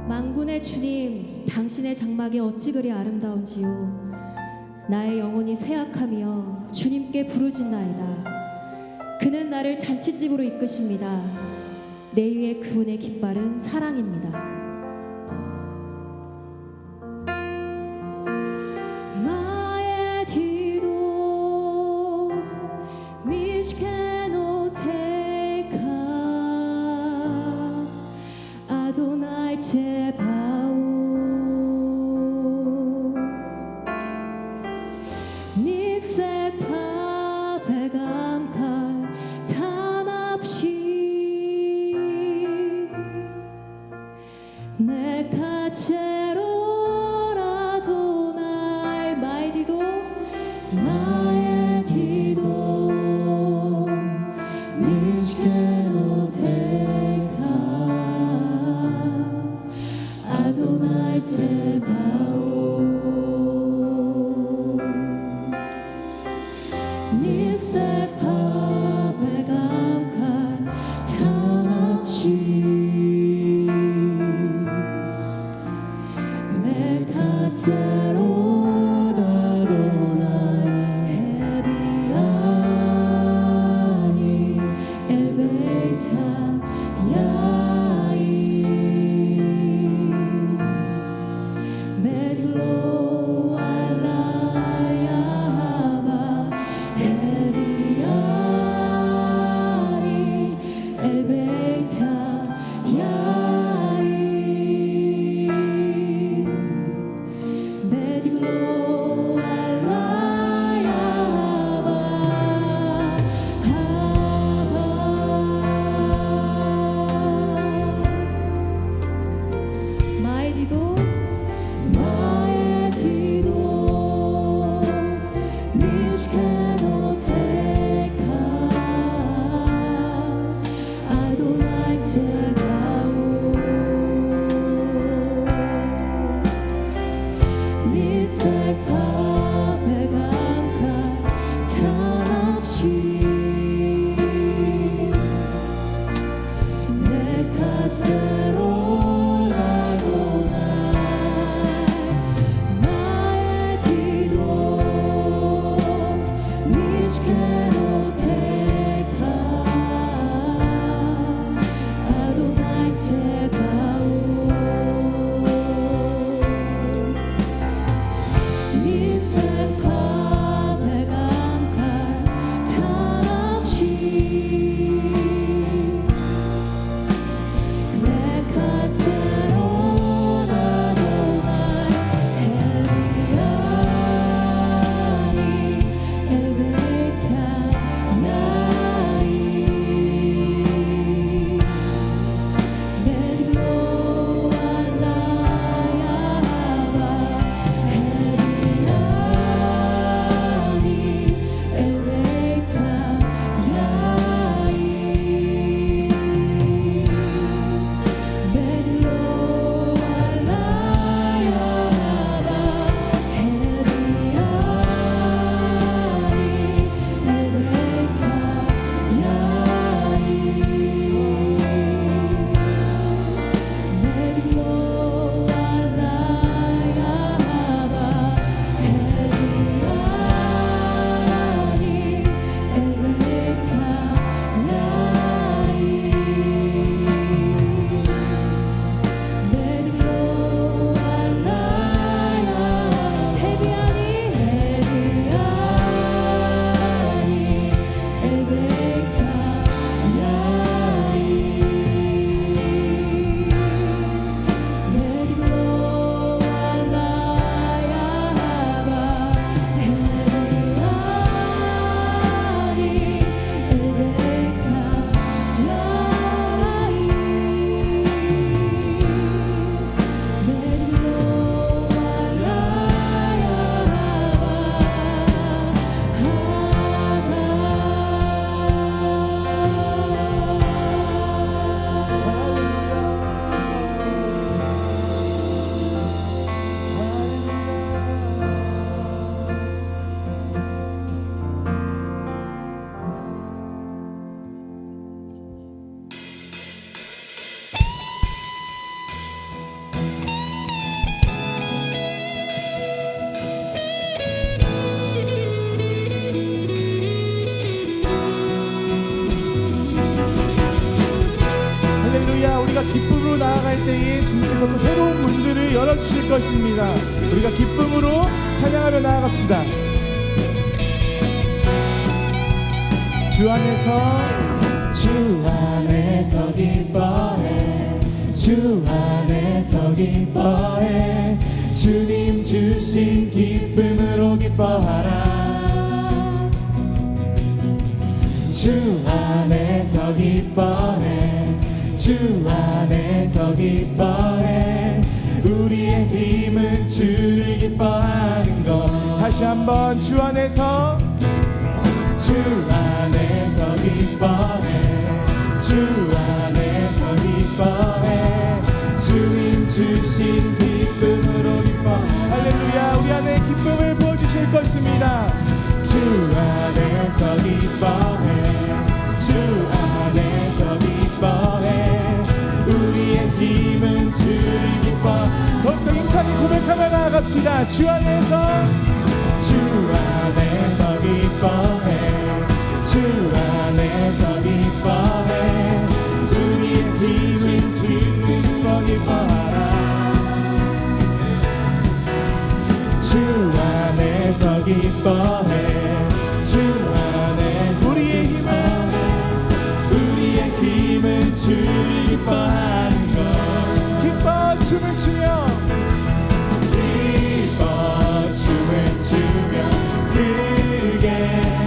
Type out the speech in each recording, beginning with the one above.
만군의 주님, 당신의 장막이 어찌 그리 아름다운지요. 나의 영혼이 쇠약하며 주님께 부르짖나이다. 그는 나를 잔치집으로 이끄십니다. 내 위에 그분의 깃발은 사랑입니다. 아도나이 제바오 닉세파 베감칼 탄압시 네카체로라도 나의 마이디도 미시케노 아도나이 제바오 니세파 베감칼 탄압시 네카체로라도나이 헤비아니 엘베이타 야이 우리가 기쁨으로 나아갈 때에 주님께서 또 새로운 문들을 열어주실 것입니다. 우리가 기쁨으로 찬양하며 나아갑시다. 주 안에서 기뻐해, 주 안에서 기뻐해, 주님 주신 기쁨으로 기뻐하라. 주 안에서 기뻐해, 주 안에서 기뻐해, 우리의 힘은 주를 기뻐하는 것. 다시 한번 주 안에서 기뻐해, 주 안에서 기뻐해, 주님 주신 기쁨으로 기뻐해. 할렐루야. 우리 안에 기쁨을 부어주실 것입니다. 주 안에서 기뻐해, 주 안에서 기뻐해, 우리의 힘은 주를 기뻐해. 더욱더 힘차게 고백하며 나아갑시다. 주 안에서 기뻐해, 주 안에서 기뻐해, 주님의 힘은 주님으로 기뻐하라. 주 안에서 기뻐해, 주 안에서 우리의 힘은 주를 기뻐하는 것. 기뻐 춤을 추며, 기뻐 춤을 추며, 크게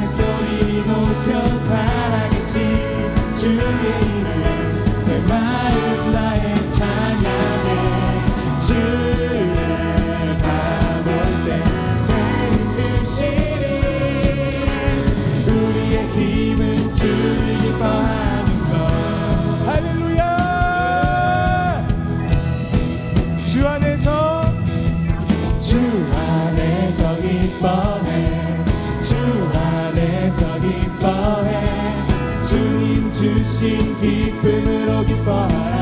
소리 높여 살아계신 주의 이름 내 마음 다해 찬양해. 주를 바라볼 때 새 주시리, 우리의 힘은 주를 기뻐하는 것. 할렐루야. 주 안에서 기뻐해, 주 안에서 기뻐해, 주님 주신 기쁨으로 기뻐하라.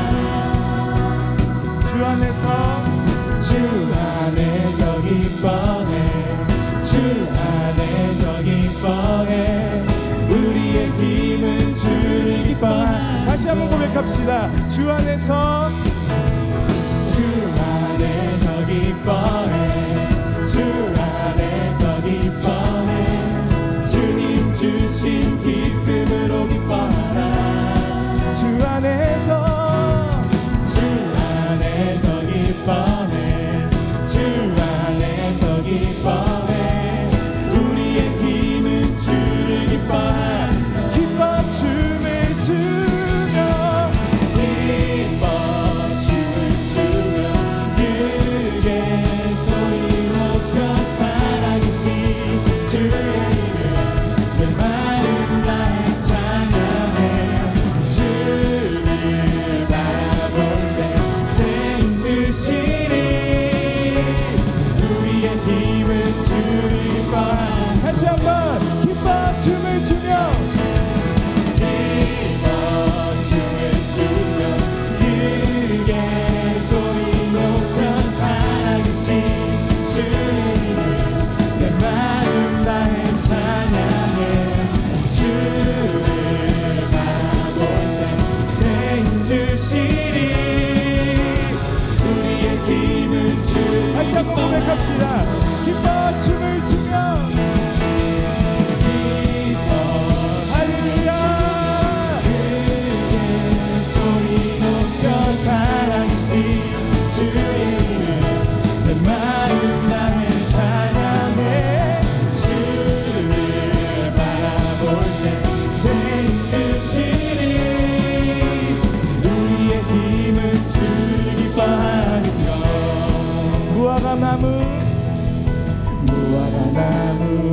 주 안에서 기뻐해, 주 안에서 기뻐해, 우리의 힘은 주를 기뻐하라. 다시 한번 고백합시다. 주 안에서 기뻐해, 주 안에서 기뻐해, 주님 주신 기쁨으로 기뻐하라. 주 안에서 기뻐해, 주 안에서 기뻐해, 우리의 힘은 주를 기뻐하라. 기뻐 춤을 추며, 기뻐 춤을 추며, 크게 소리 높여 살아계신 주의 이름 내 마음 다해 찬양해. 주를 바라볼 때 새 힘 주시리, 우리의 힘은 주를 기뻐하라. 다시 한번 기뻐 춤을 추며, 기뻐 춤을 추며, 크게 소리 높여 살아계신 주의 이름 내 마음 다해 찬양해. 주를 바라볼 때 새 힘 주시리, 우리의 힘은 주. 다시 한번 고백합시다. 기뻐 춤을 추며, 할렐루야. 크게 소리 높여 살아계신 주의 이름 내 마음 다해 찬양해. 주를 바라볼 때 새 힘 주시리, 우리의 힘은 주를 기뻐하는 것. 무화과 나무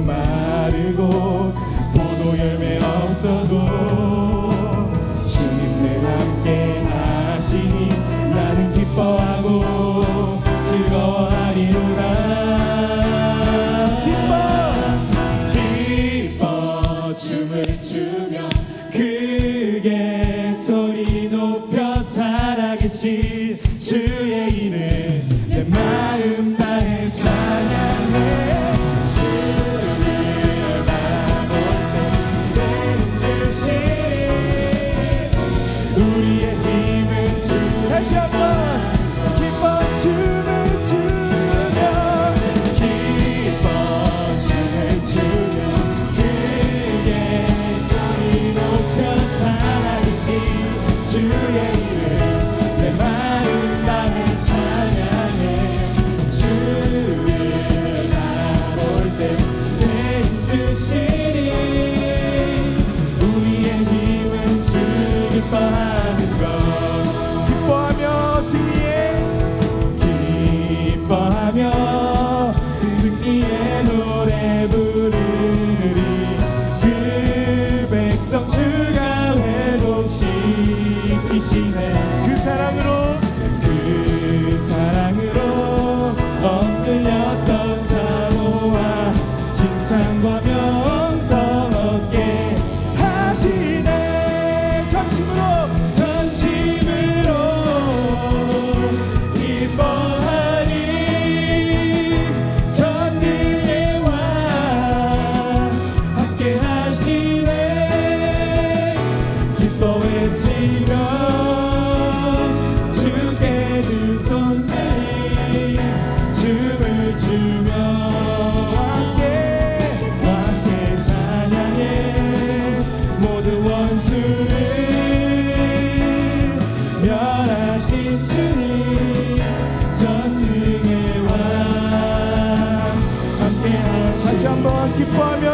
마르고 포도 열매 없어도 주님 늘 함께 하시니 나는 기뻐하고 즐거워하리로다. 기뻐 춤을 추며, 크게 소리 높여 살아계신 주의 이름 내 마음 다해 찬양해. 주를 바라볼 때 새 힘 주시리, 우리의 힘은 주 다시 한번 기뻐 춤을 추며 그의 소리 높여 살아계신 주의 이름 내 마음 다해 찬양해 주를 바라볼 때 세임 주시니 우리의 힘은 주 기뻐하는 것 기뻐하며 승리의 노래 부르리 그 백성 주가 회복시키시네 그 사랑으로 엇들렸던 자모와 칭찬과 명성 얻게 하시네 전심으로 기뻐하리 전능의 왕 함께 하시네 기뻐 외치며 주께 두 손 들리 춤을 추며 함께 찬양해 모든 원수를 멸하신 주님 전능의 왕 함께 하시네 다시 한번 기뻐하며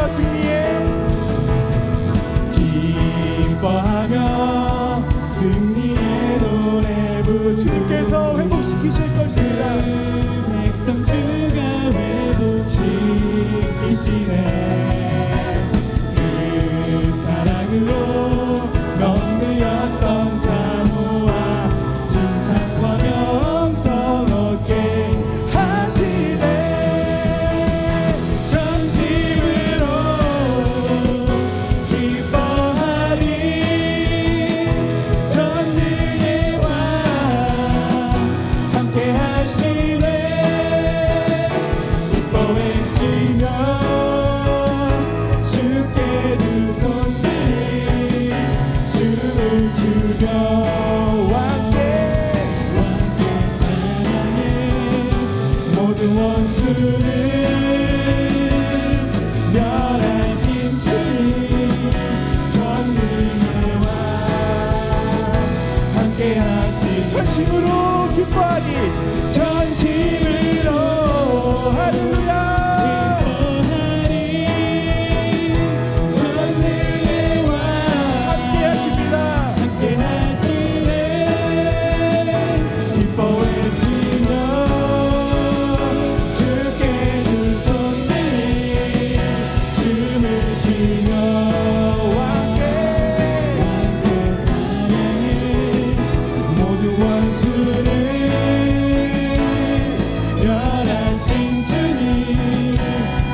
승리의 노래 부르 주님께서 회복시키실 것입니다 백성 주가 회복시키시네 그 사랑으로 넌들렸던 자모와 칭찬과 명성 얻게 하시네 전심으로 기뻐하리 전능의 왕 함께 하시네 기뻐 외치며 주께 두 손 들리 춤을 추며 함께 찬양해 모든 원수를 멸하신 주님 전능의 왕 함께 하시 전심으로 기뻐하니 전심으로 할렐루야 전능의 왕 함께 하십니다 함께 하시네 기뻐 외치며 주께 두 손 들리 춤을 추며 함께 찬양해 모든 원수를 멸하신 주님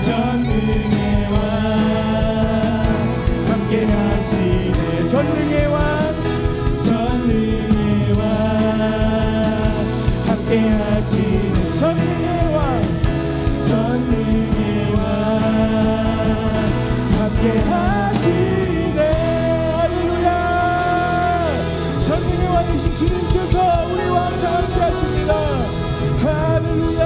전능의 왕 함께 하시네 전능의 왕 함께 하시네 전능의 왕 함께 하시네 할렐루야 전능의 왕이신 주님께서 우리 왕과 함께 하십니다 할렐루야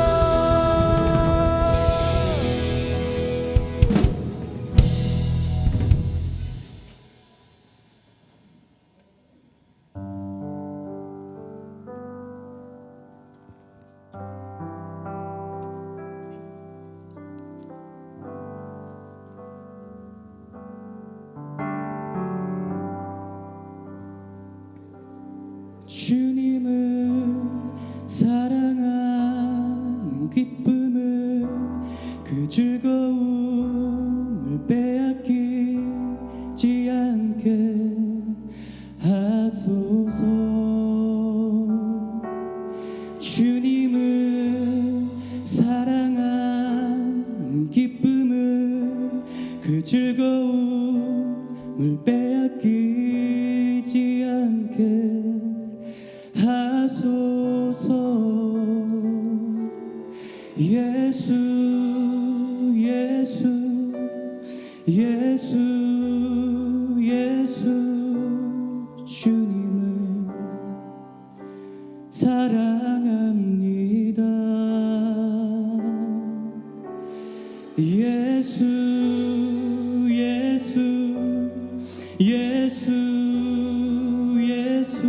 주님을 사랑하는 기쁨을 그 즐거움을 빼앗기지 않게 하소서 주님을 사랑하는 기쁨을 그 즐거움을 빼앗기지 않게 하소서 예수 예수 예수 예수 주님을 사랑합니다. 예수 예수 예수 예수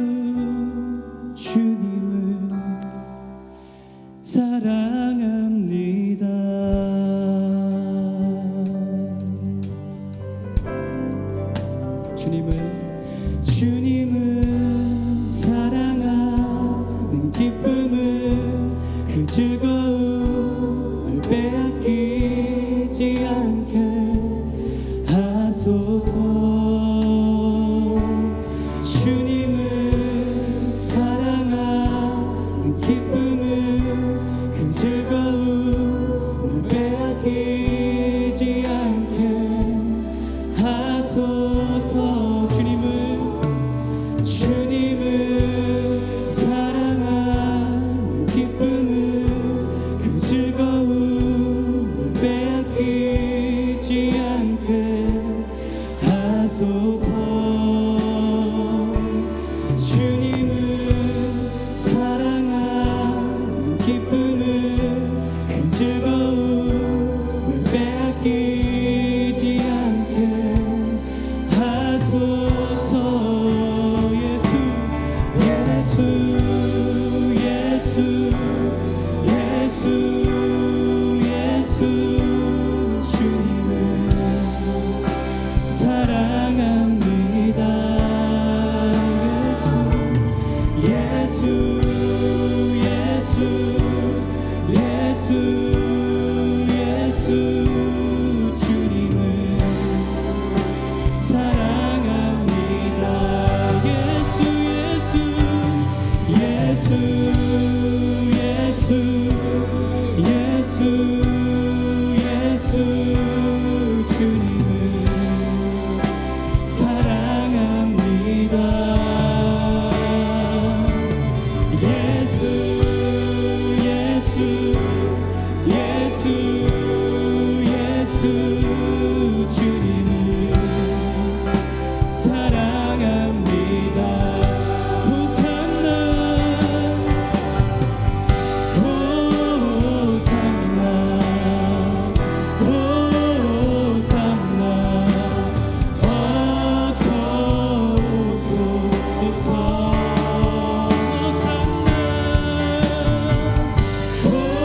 주님을 사랑합니다. 주님을 사랑하는 기쁨을 그 즐거움을 빼앗기지 않게 하소서. 주님을 사랑하는 기쁨을 그 즐거움을 빼앗기지 않게 하소서. 주님을 사랑하는 기쁨을 그 즐거움을 빼앗기지 않게 하소서. 주님을 사랑하는 기쁨을 그 즐거움을 빼앗기지 않게 하소서. Oh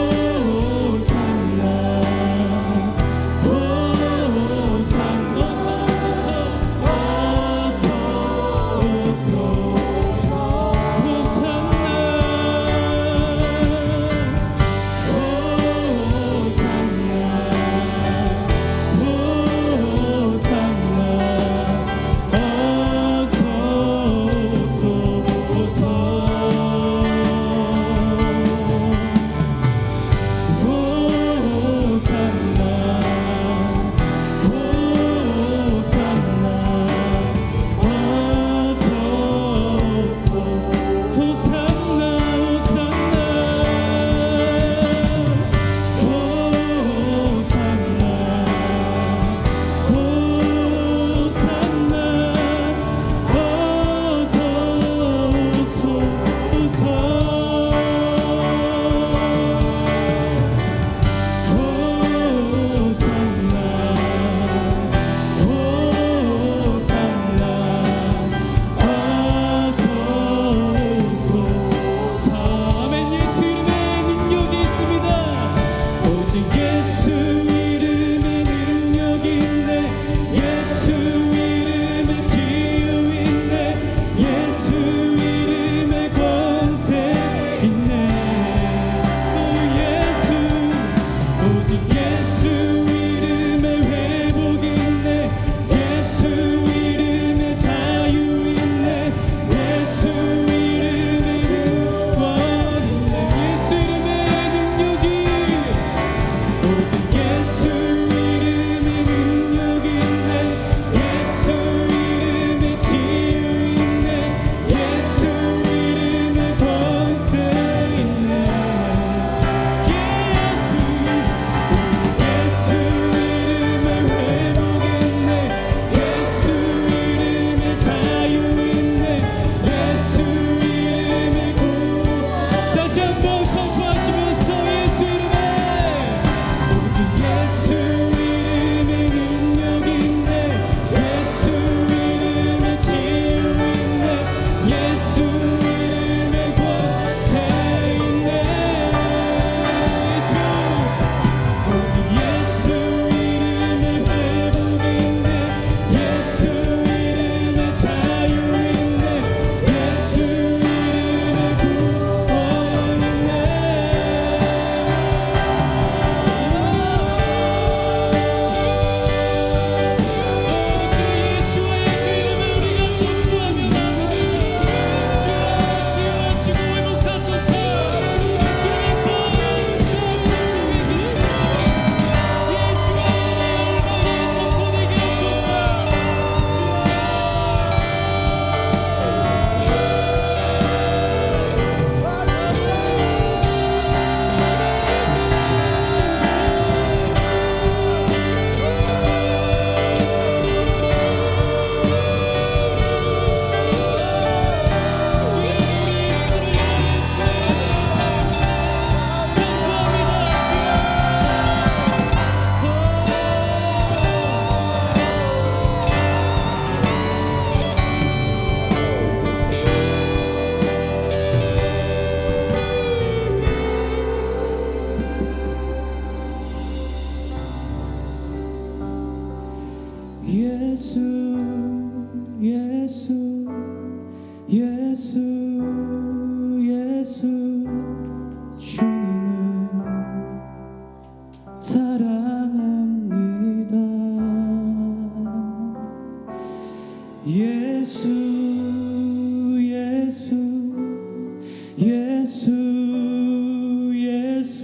예수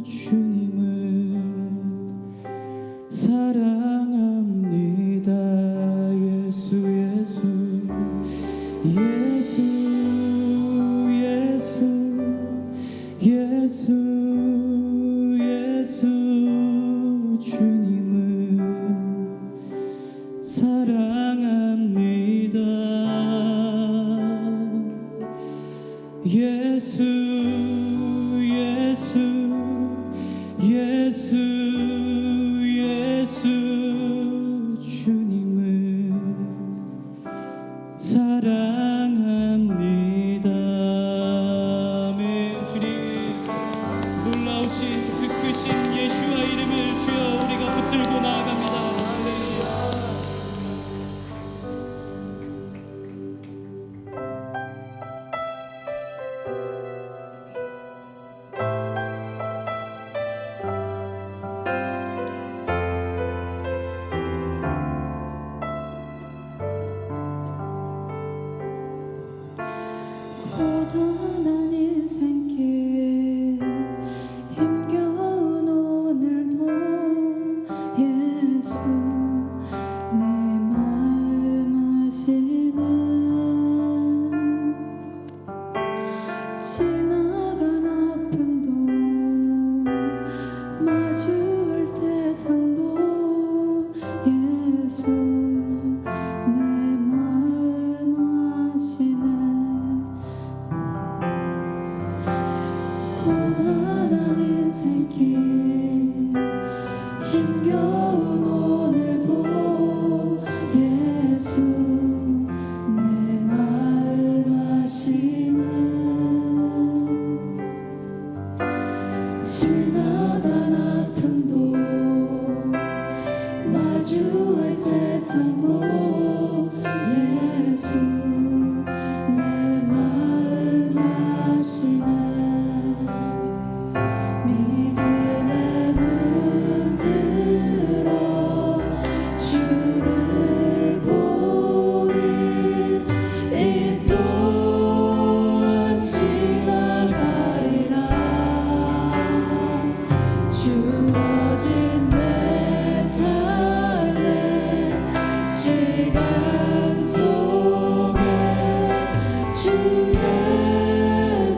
주님을 사랑합니다. 예수 주님을 사랑합니다. 예수 주님을 사랑합니다. 아멘. 주님, 놀라우신 그 크신 예수와 이름을 주여 우리가 붙들고 나아갑니다. 할렐루야. 고단한 인생길 힘겨운 오늘도 예수 내 마음 아시네. 지나간 아픔도 마주할 세상도 예수 내 마음 아시네. 고단한 인생길 힘겨운 오늘도 예수 내 마음 아시네. 지나간 아픔도 마주할 세상도 예수 내 마음 아시네. 믿음의 눈 들어 주를 보리. 이 또한 지나가리라. 주어진 내 삶의 시간 속에 주의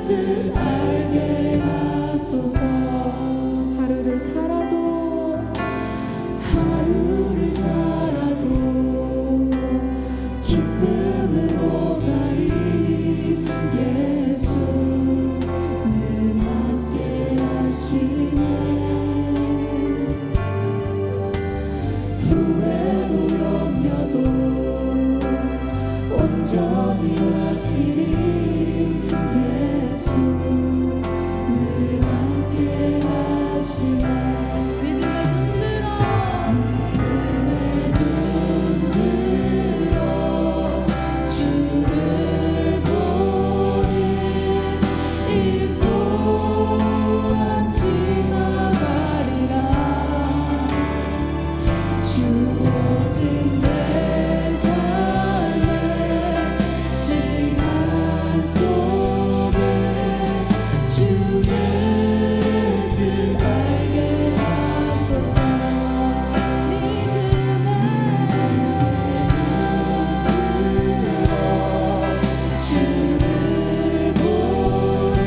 뜻 알게 하소서. 하루를 살아도 기쁨으로 가리. 예수 늘 함께 하시네. 후회도 염려도 온전히 맡기리. 예수 늘 함께 하시네. 믿음의 눈 들어 주를 보리. 이 또한 지나가리라. 주어진 내 삶의 시간 속에 주의 뜻 알게 하소서. 믿음의 주를 보리.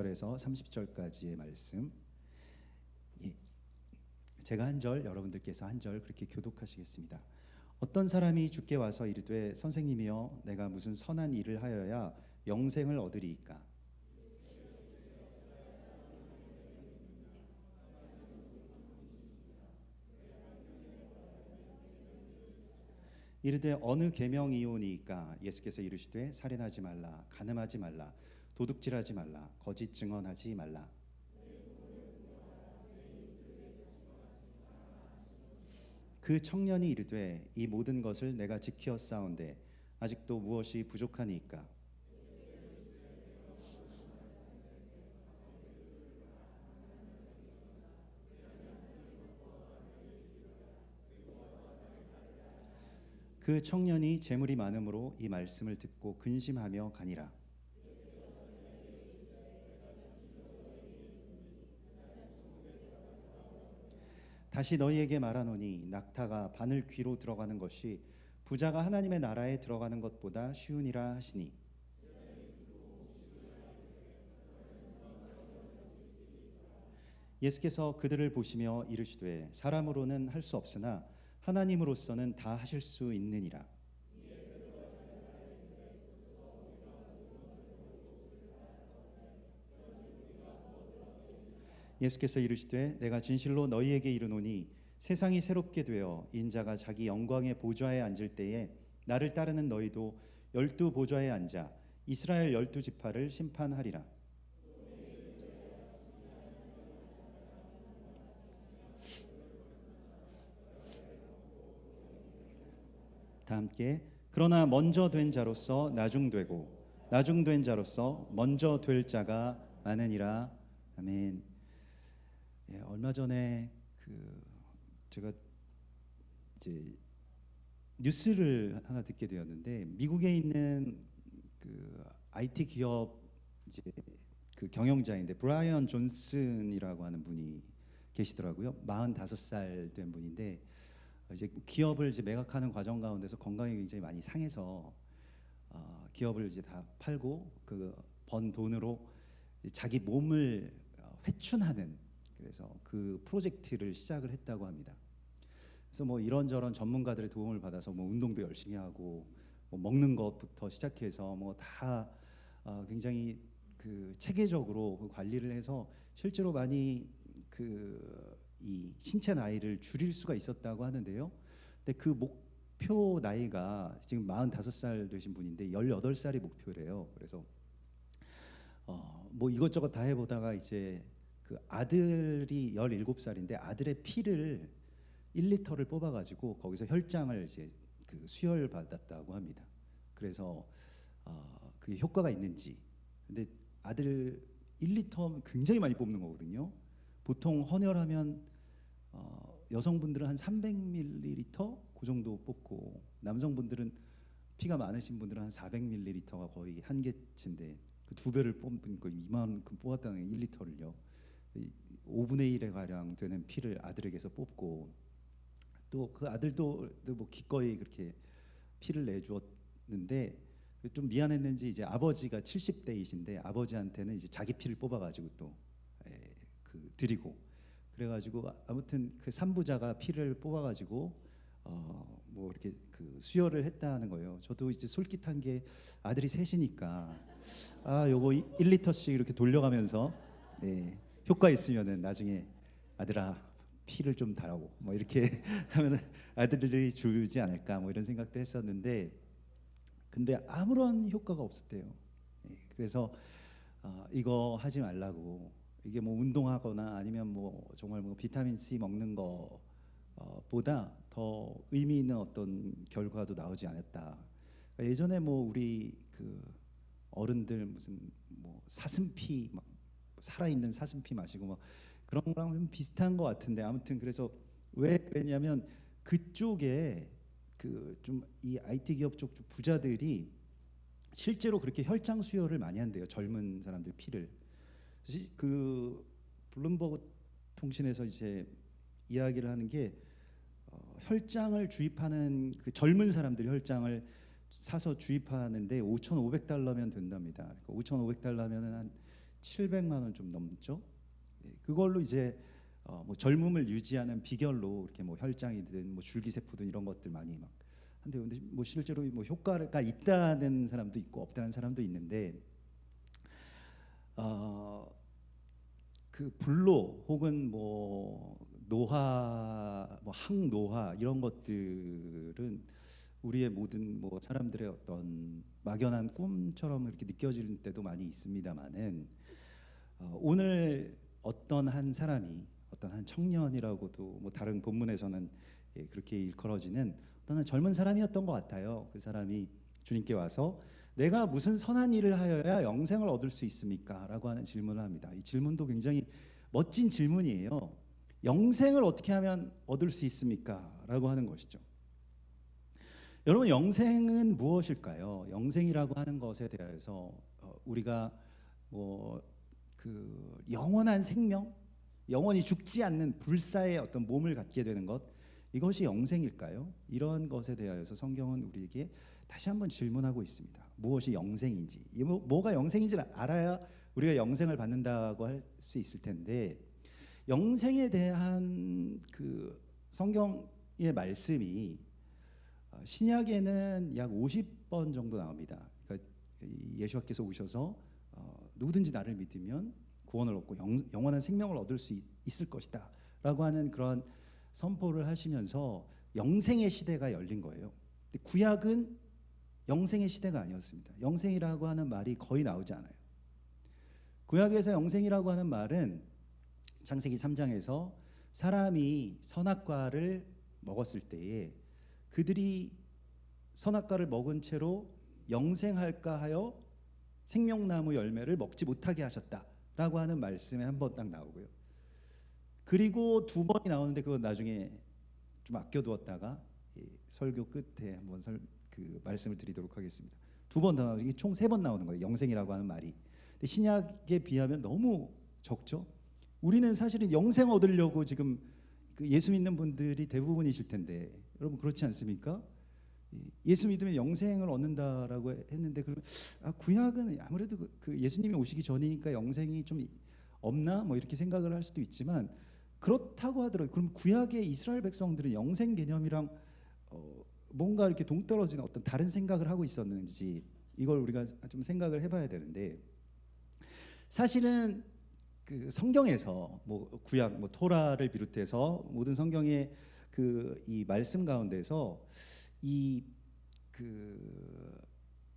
28절에서 30절까지의 말씀. 예. 제가 한 절, 여러분들께서 한 절 그렇게 교독하시겠습니다. 어떤 사람이 주께 와서 이르되 선생님이여 내가 무슨 선한 일을 하여야 영생을 얻으리이까? 이르되 어느 계명이오니이까? 예수께서 이르시되 살인하지 말라, 간음하지 말라, 도둑질하지 말라, 거짓 증언하지 말라. 그 청년이 이르되 이 모든 것을 내가 지키었사온데 아직도 무엇이 부족하니이까? 그 청년이 재물이 많음으로 이 말씀을 듣고 근심하며 가니라. 다시 너희에게 말하노니 낙타가 바늘 귀로 들어가는 것이 부자가 하나님의 나라에 들어가는 것보다 쉬우니라 하시니. 예수께서 그들을 보시며 이르시되 사람으로는 할 수 없으나 하나님으로서는 다 하실 수 있느니라. 예수께서 이르시되 내가 진실로 너희에게 이르노니 세상이 새롭게 되어 인자가 자기 영광의 보좌에 앉을 때에 나를 따르는 너희도 12 보좌에 앉아 이스라엘 12지파를 심판하리라. 다 함께. 그러나 먼저 된 자로서 나중되고 나중된 자로서 먼저 될 자가 많으니라. 아멘. 예, 얼마 전에 제가 이제 뉴스를 하나 듣게 되었는데 미국에 있는 IT 기업 이제 경영자인데 브라이언 존슨이라고 하는 분이 계시더라고요. 45살 된 분인데 이제 기업을 이제 매각하는 과정 가운데서 건강이 굉장히 많이 상해서 기업을 이제 다 팔고 번 돈으로 자기 몸을 회춘하는, 그래서 그 프로젝트를 시작을 했다고 합니다. 그래서 뭐 이런저런 전문가들의 도움을 받아서 뭐 운동도 열심히 하고 뭐 먹는 것부터 시작해서 뭐 다 굉장히 체계적으로 관리를 해서 실제로 많이 이 신체 나이를 줄일 수가 있었다고 하는데요. 근데 그 목표 나이가 지금 45살 되신 분인데 18살이 목표래요. 그래서 뭐 이것저것 다 해보다가 이제 아들이 17살인데 아들의 피를 1리터를 뽑아가지고 거기서 혈장을 이제 수혈 받았다고 합니다. 그래서 그게 효과가 있는지. 근데 아들 1리터면 굉장히 많이 뽑는 거거든요. 보통 헌혈하면 여성분들은 한 300ml 그 정도 뽑고 남성분들은 피가 많으신 분들은 한 400ml가 거의 한계치인데 그 2배를 뽑은 거 이만큼 뽑았다는 1리터를요. 5분의 1에 가량 되는 피를 아들에게서 뽑고 또 그 아들도 뭐 기꺼이 그렇게 피를 내주었는데 좀 미안했는지 이제 아버지가 70대이신데 아버지한테는 이제 자기 피를 뽑아가지고 또 드리고 그래가지고 아무튼 그 산부자가 피를 뽑아가지고 뭐 이렇게 수혈을 했다는 거예요. 저도 이제 솔깃한 게 아들이 셋이니까 요거 1리터씩 이렇게 돌려가면서 효과 있으면은 나중에 아들아 피를 좀 달라고 뭐 이렇게 하면 아들들이 주지 않을까 뭐 이런 생각도 했었는데 근데 아무런 효과가 없었대요. 그래서 이거 하지 말라고. 이게 뭐 운동하거나 아니면 뭐 정말 뭐 비타민 C 먹는 거 보다 더 의미 있는 어떤 결과도 나오지 않았다. 그러니까 예전에 뭐 우리 어른들 무슨 뭐 사슴피 막 살아있는 사슴피 마시고 뭐 그런 거랑 좀 비슷한 것 같은데 아무튼 그래서 왜 그랬냐면 그쪽에 좀 이 IT 기업 쪽 부자들이 실제로 그렇게 혈장 수혈을 많이 한대요. 젊은 사람들 피를. 블룸버그 통신에서 이제 이야기를 하는 게 혈장을 주입하는 젊은 사람들이 혈장을 사서 주입하는데 $5,500면 된답니다. 그러니까 $5,500면은 한 700만 원 좀 넘죠. 예, 그걸로 이제 뭐 젊음을 유지하는 비결로 이렇게 뭐 혈장이든 뭐 줄기세포든 이런 것들 많이 막 한데 근데 뭐 실제로 뭐 효과가 있다는 사람도 있고 없다는 사람도 있는데 그 불로 혹은 뭐 노화, 뭐 항노화 이런 것들은 우리의 모든 뭐 사람들의 어떤 막연한 꿈처럼 이렇게 느껴질 때도 많이 있습니다만은 오늘 어떤 한 사람이 어떤 한 청년이라고도 뭐 다른 본문에서는 예, 그렇게 일컬어지는 어떤 한 젊은 사람이었던 것 같아요. 그 사람이 주님께 와서 내가 무슨 선한 일을 하여야 영생을 얻을 수 있습니까? 라고 하는 질문을 합니다. 이 질문도 굉장히 멋진 질문이에요. 영생을 어떻게 하면 얻을 수 있습니까? 라고 하는 것이죠. 여러분, 영생은 무엇일까요? 영생이라고 하는 것에 대해서 우리가 뭐 그 영원한 생명, 영원히 죽지 않는 불사의 어떤 몸을 갖게 되는 것, 이것이 영생일까요? 이러한 것에 대하여서 성경은 우리에게 다시 한번 질문하고 있습니다. 무엇이 영생인지, 뭐가 영생인지를 알아야 우리가 영생을 받는다고 할 수 있을 텐데, 영생에 대한 그 성경의 말씀이 신약에는 약 50번 정도 나옵니다. 그러니까 예수께서 오셔서 누구든지 나를 믿으면 구원을 얻고 영원한 생명을 얻을 수 있을 것이다 라고 하는 그런 선포를 하시면서 영생의 시대가 열린 거예요. 근데 구약은 영생의 시대가 아니었습니다. 영생이라고 하는 말이 거의 나오지 않아요. 구약에서 영생이라고 하는 말은 창세기 3장에서 사람이 선악과를 먹었을 때에 그들이 선악과를 먹은 채로 영생할까 하여 생명나무 열매를 먹지 못하게 하셨다라고 하는 말씀에 한 번 딱 나오고요. 그리고 두 번이 나오는데 그건 나중에 좀 아껴두었다가 설교 끝에 한번 그 말씀을 드리도록 하겠습니다. 두 번 더 나오죠. 이게 총 3번 나오는 거예요. 영생이라고 하는 말이. 근데 신약에 비하면 너무 적죠. 우리는 사실은 영생 얻으려고 지금 그 예수 믿는 분들이 대부분이실 텐데 여러분 그렇지 않습니까? 예수 믿으면 영생을 얻는다라고 했는데 구약은 아무래도 그 예수님이 오시기 전이니까 영생이 좀 없나 뭐 이렇게 생각을 할 수도 있지만 그렇다고 하더라도 그럼 구약의 이스라엘 백성들은 영생 개념이랑 뭔가 이렇게 동떨어지는 어떤 다른 생각을 하고 있었는지 이걸 우리가 좀 생각을 해봐야 되는데 사실은 그 성경에서 뭐 구약 뭐 토라를 비롯해서 모든 성경의 그 이 말씀 가운데서 이 그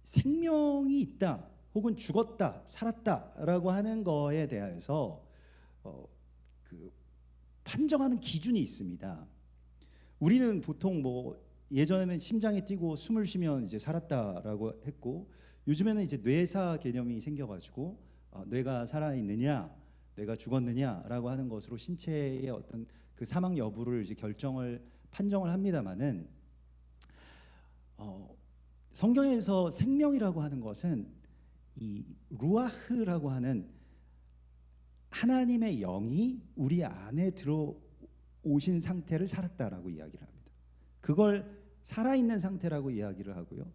생명이 있다 혹은 죽었다 살았다라고 하는 거에 대해서 그 판정하는 기준이 있습니다. 우리는 보통 뭐 예전에는 심장이 뛰고 숨을 쉬면 이제 살았다라고 했고 요즘에는 이제 뇌사 개념이 생겨가지고 뇌가 살아 있느냐 뇌가 죽었느냐라고 하는 것으로 신체의 어떤 그 사망 여부를 이제 판정을 합니다만은 성경에서 생명이라고 하는 것은 이 루아흐라고 하는 하나님의 영이 우리 안에 들어오신 상태를 살았다라고 이야기를 합니다. 그걸 살아있는 상태라고 이야기를 하고요.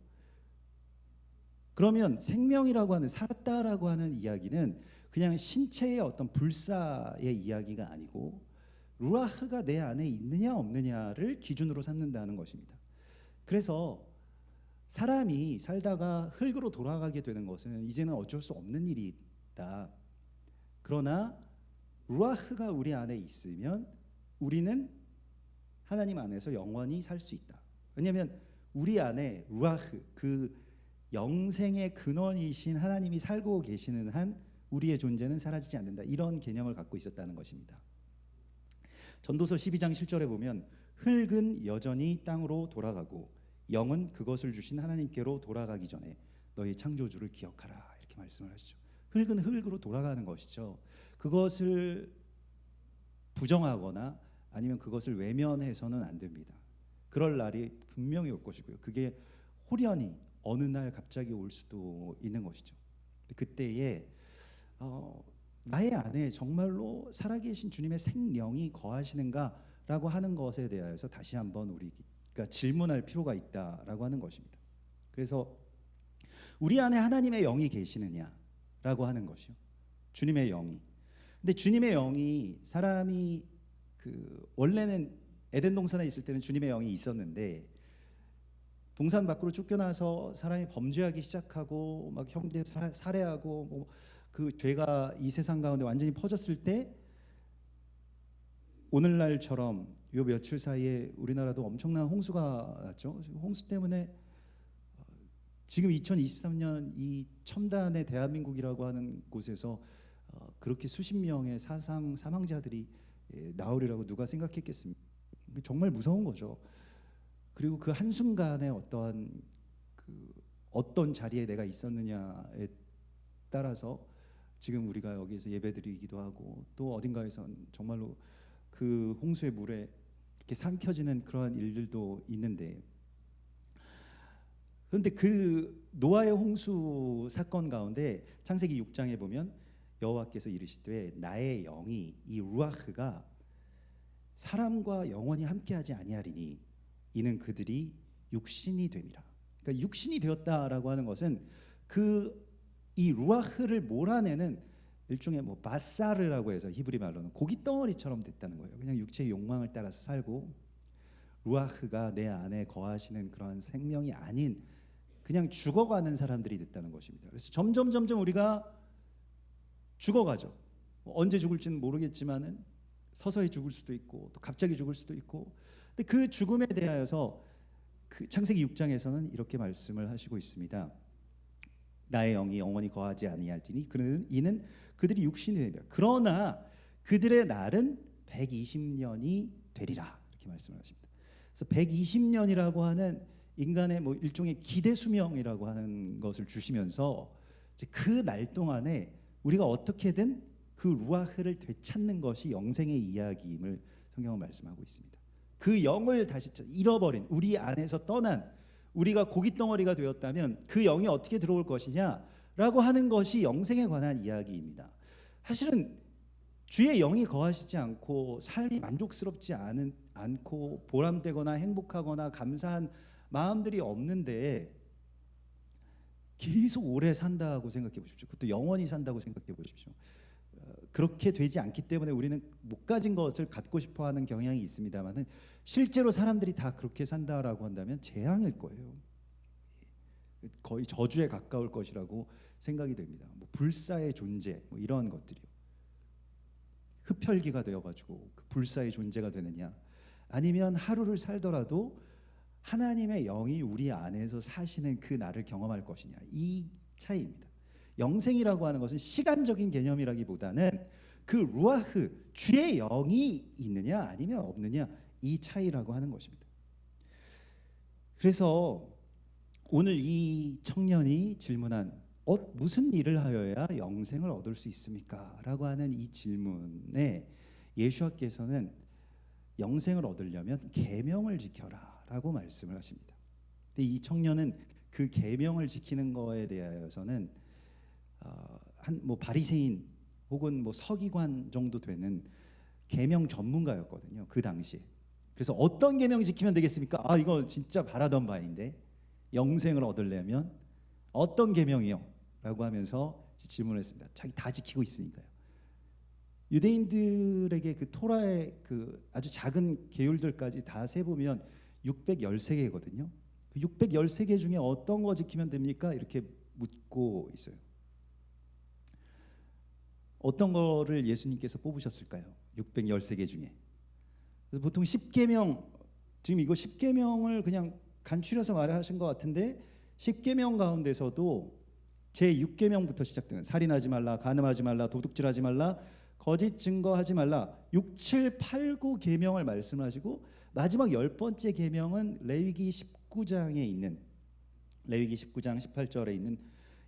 그러면 생명이라고 하는 살았다라고 하는 이야기는 그냥 신체의 어떤 불사의 이야기가 아니고 루아흐가 내 안에 있느냐 없느냐를 기준으로 삼는다는 것입니다. 그래서 사람이 살다가 흙으로 돌아가게 되는 것은 이제는 어쩔 수 없는 일이다. 그러나 루아흐가 우리 안에 있으면 우리는 하나님 안에서 영원히 살 수 있다. 왜냐하면 우리 안에 루아흐 그 영생의 근원이신 하나님이 살고 계시는 한 우리의 존재는 사라지지 않는다. 이런 개념을 갖고 있었다는 것입니다. 전도서 12장 7절에 보면 흙은 여전히 땅으로 돌아가고 영은 그것을 주신 하나님께로 돌아가기 전에 너희 창조주를 기억하라 이렇게 말씀을 하시죠. 흙은 흙으로 돌아가는 것이죠. 그것을 부정하거나 아니면 그것을 외면해서는 안 됩니다. 그럴 날이 분명히 올 것이고요. 그게 호련히 어느 날 갑자기 올 수도 있는 것이죠. 그때에 나의 안에 정말로 살아계신 주님의 생령이 거하시는가라고 하는 것에 대해서 다시 한번 우리가 질문할 필요가 있다라고 하는 것입니다. 그래서 우리 안에 하나님의 영이 계시느냐라고 하는 것이요. 주님의 영이. 근데 주님의 영이 사람이 그 원래는 에덴 동산에 있을 때는 주님의 영이 있었는데 동산 밖으로 쫓겨나서 사람이 범죄하기 시작하고 막 형제 살해하고 뭐 그 죄가 이 세상 가운데 완전히 퍼졌을 때 오늘날처럼 요 며칠 사이에 우리나라도 엄청난 홍수가 났죠. 홍수 때문에 지금 2023년 이 첨단의 대한민국이라고 하는 곳에서 그렇게 수십 명의 사망자들이 나오리라고 누가 생각했겠습니까? 정말 무서운 거죠. 그리고 그 한순간에 어떤 자리에 내가 있었느냐에 따라서 지금 우리가 여기서 예배드리기도 하고 또 어딘가에선 정말로 그 홍수의 물에 이렇게 삼켜지는 그러한 일들도 있는데, 그런데 그 노아의 홍수 사건 가운데 창세기 6장에 보면 여호와께서 이르시되 나의 영이 이 루아흐가 사람과 영원히 함께하지 아니하리니 이는 그들이 육신이 됨이라. 그러니까 육신이 되었다라고 하는 것은 이 루아흐를 몰아내는 일종의 뭐 바사르라고 해서 히브리 말로는 고기 덩어리처럼 됐다는 거예요. 그냥 육체의 욕망을 따라서 살고 루아흐가 내 안에 거하시는 그러한 생명이 아닌 그냥 죽어가는 사람들이 됐다는 것입니다. 그래서 점점 우리가 죽어가죠. 언제 죽을지는 모르겠지만은 서서히 죽을 수도 있고 또 갑자기 죽을 수도 있고. 근데 그 죽음에 대하여서 그 창세기 6장에서는 이렇게 말씀을 하시고 있습니다. 나의 영이 영원히 거하지 아니하리니 이는 그들이 육신이 되리라. 그러나 그들의 날은 120년이 되리라. 이렇게 말씀을 하십니다. 그래서 120년이라고 하는 인간의 뭐 일종의 기대 수명이라고 하는 것을 주시면서 그 날 동안에 우리가 어떻게든 그 루아흐를 되찾는 것이 영생의 이야기임을 성경은 말씀하고 있습니다. 그 영을 다시 잃어버린 우리 안에서 떠난 우리가 고깃덩어리가 되었다면 그 영이 어떻게 들어올 것이냐라고 하는 것이 영생에 관한 이야기입니다. 사실은 주의 영이 거하시지 않고 삶이 만족스럽지 않고 보람되거나 행복하거나 감사한 마음들이 없는데 계속 오래 산다고 생각해 보십시오. 그것도 영원히 산다고 생각해 보십시오. 그렇게 되지 않기 때문에 우리는 못 가진 것을 갖고 싶어하는 경향이 있습니다만은 실제로 사람들이 다 그렇게 산다라고 한다면 재앙일 거예요. 거의 저주에 가까울 것이라고 생각이 됩니다. 뭐 불사의 존재, 뭐 이런 것들이요. 흡혈귀가 되어가지고 그 불사의 존재가 되느냐, 아니면 하루를 살더라도 하나님의 영이 우리 안에서 사시는 그 날을 경험할 것이냐, 이 차이입니다. 영생이라고 하는 것은 시간적인 개념이라기보다는 그 루아흐, 주의 영이 있느냐 아니면 없느냐, 이 차이라고 하는 것입니다. 그래서 오늘 이 청년이 질문한 무슨 일을 하여야 영생을 얻을 수 있습니까? 라고 하는 이 질문에 예수께서는 영생을 얻으려면 계명을 지켜라 라고 말씀을 하십니다. 근데 이 청년은 그 계명을 지키는 거에 대하여서는 뭐 바리새인 혹은 뭐 서기관 정도 되는 계명 전문가였거든요, 그 당시에. 그래서 어떤 계명 지키면 되겠습니까? 이거 진짜 바라던 바인데 영생을 얻으려면 어떤 계명이요? 라고 하면서 질문을 했습니다. 자기 다 지키고 있으니까요. 유대인들에게 그 토라의 그 아주 작은 계율들까지 다 세보면 613개거든요. 613개 중에 어떤 거 지키면 됩니까? 이렇게 묻고 있어요. 어떤 거를 예수님께서 뽑으셨을까요? 613개 중에. 그래서 보통 10계명, 지금 이거 10계명을 그냥 간추려서 말하신 것 같은데 10계명 가운데서도 제 6계명부터 시작되는 살인하지 말라, 간음하지 말라, 도둑질하지 말라, 거짓 증거하지 말라, 6, 7, 8, 9계명을 말씀하시고 마지막 10번째 계명은 레위기 19장에 있는, 레위기 19장 18절에 있는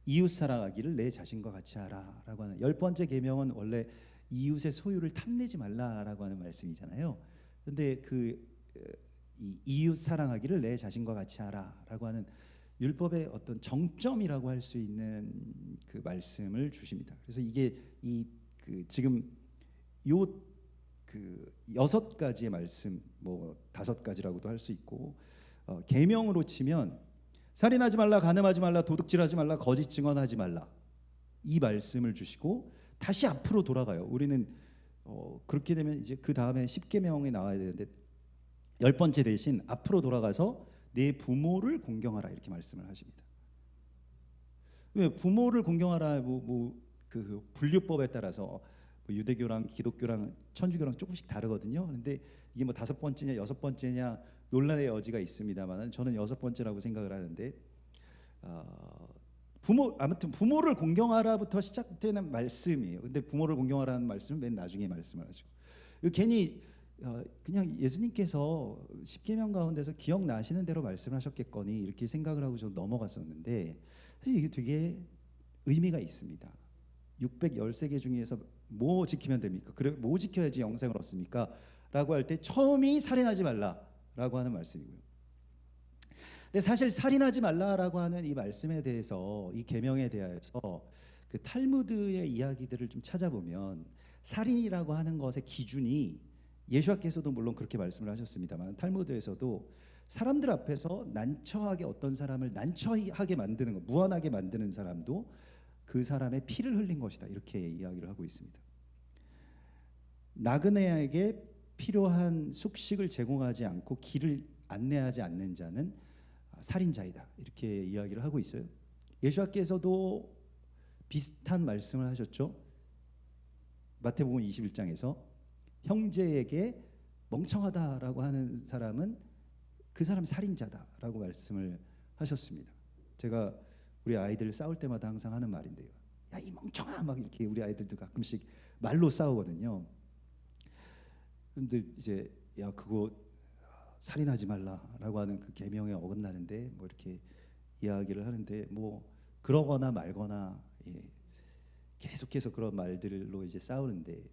이웃 사랑하기를 내 자신과 같이 하라라고 하는 10번째 계명은 원래 이웃의 소유를 탐내지 말라라고 하는 말씀이잖아요. 그런데 이 이웃 사랑하기를 내 자신과 같이 하라라고 하는 율법의 어떤 정점이라고 할 수 있는 그 말씀을 주십니다. 그래서 이게 지금 요 그 6가지의 말씀, 뭐 5가지라고도 할 수 있고, 계명으로 치면 살인하지 말라, 간음하지 말라, 도둑질하지 말라, 거짓 증언하지 말라, 이 말씀을 주시고 다시 앞으로 돌아가요. 우리는 그렇게 되면 이제 그 다음에 10계명이 나와야 되는데 10번째 대신 앞으로 돌아가서 내 부모를 공경하라 이렇게 말씀을 하십니다. 왜 부모를 공경하라 그 분류법에 따라서 뭐 유대교랑 기독교랑 천주교랑 조금씩 다르거든요. 그런데 이게 뭐 5번째냐 6번째냐 논란의 여지가 있습니다만 저는 6번째라고 생각을 하는데 아무튼 부모를 공경하라부터 시작되는 말씀이에요. 근데 부모를 공경하라는 말씀은 맨 나중에 말씀을 하죠. 괜히 그냥 예수님께서 십계명 가운데서 기억나시는 대로 말씀하셨겠거니 이렇게 생각을 하고 좀 넘어갔었는데 사실 이게 되게 의미가 있습니다. 613개 중에서 뭐 지키면 됩니까? 그래 뭐 지켜야지 영생을 얻습니까? 라고 할 때 처음이 살인하지 말라라고 하는 말씀이고요. 근데 사실 살인하지 말라라고 하는 이 말씀에 대해서 이 계명에 대해서 그 탈무드의 이야기들을 좀 찾아보면 살인이라고 하는 것의 기준이 예수와께서도 물론 그렇게 말씀을 하셨습니다만 탈무드에서도 사람들 앞에서 난처하게 어떤 사람을 난처하게 만드는 것, 무한하게 만드는 사람도 그 사람의 피를 흘린 것이다 이렇게 이야기를 하고 있습니다. 나그네에게 필요한 숙식을 제공하지 않고 길을 안내하지 않는 자는 살인자이다 이렇게 이야기를 하고 있어요. 예수와께서도 비슷한 말씀을 하셨죠. 마태복음 21장에서 형제에게 멍청하다라고 하는 사람은 그 사람 살인자다라고 말씀을 하셨습니다. 제가 우리 아이들 싸울 때마다 항상 하는 말인데요. 야 이 멍청아 막 이렇게 우리 아이들도 가끔씩 말로 싸우거든요. 그런데 이제 야 그거 살인하지 말라라고 하는 그 계명에 어긋나는데 뭐 이렇게 이야기를 하는데 뭐 그러거나 말거나 계속해서 그런 말들로 이제 싸우는데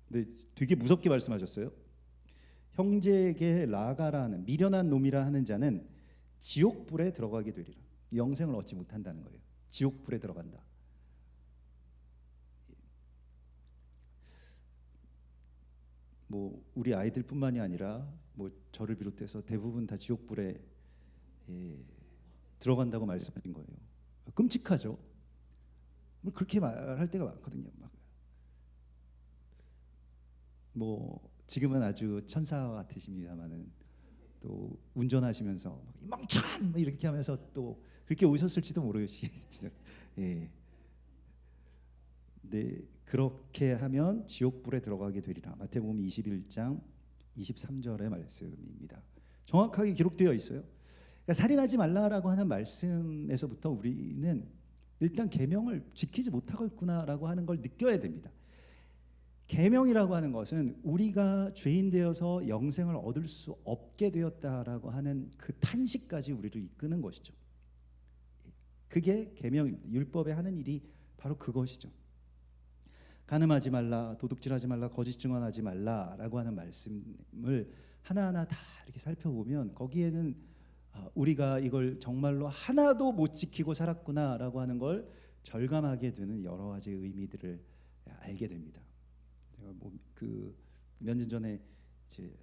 근데 되게 무섭게 말씀하셨어요. 형제에게 라가라는 미련한 놈이라 하는 자는 지옥불에 들어가게 되리라. 영생을 얻지 못한다는 거예요. 지옥불에 들어간다. 뭐 우리 아이들뿐만이 아니라 뭐 저를 비롯해서 대부분 다 지옥불에 들어간다고 말씀하신 거예요. 끔찍하죠. 뭐 그렇게 말할 때가 많거든요. 뭐 지금은 아주 천사 같으십니다만은 또 운전하시면서 이 멍청한 뭐 이렇게 하면서 또 그렇게 오셨을지도 모르시죠. 예. 네, 그렇게 하면 지옥불에 들어가게 되리라. 마태복음 21장 23절의 말씀입니다. 정확하게 기록되어 있어요. 그러니까 살인하지 말라라고 하는 말씀에서부터 우리는 일단 계명을 지키지 못하고 있구나라고 하는 걸 느껴야 됩니다. 계명이라고 하는 것은 우리가 죄인 되어서 영생을 얻을 수 없게 되었다라고 하는 그 탄식까지 우리를 이끄는 것이죠. 그게 계명입니다. 율법에 하는 일이 바로 그것이죠. 간음하지 말라, 도둑질하지 말라, 거짓 증언하지 말라라고 하는 말씀을 하나하나 다 이렇게 살펴보면 거기에는 우리가 이걸 정말로 하나도 못 지키고 살았구나라고 하는 걸 절감하게 되는 여러 가지 의미들을 알게 됩니다. 뭐 몇 년 전에 이제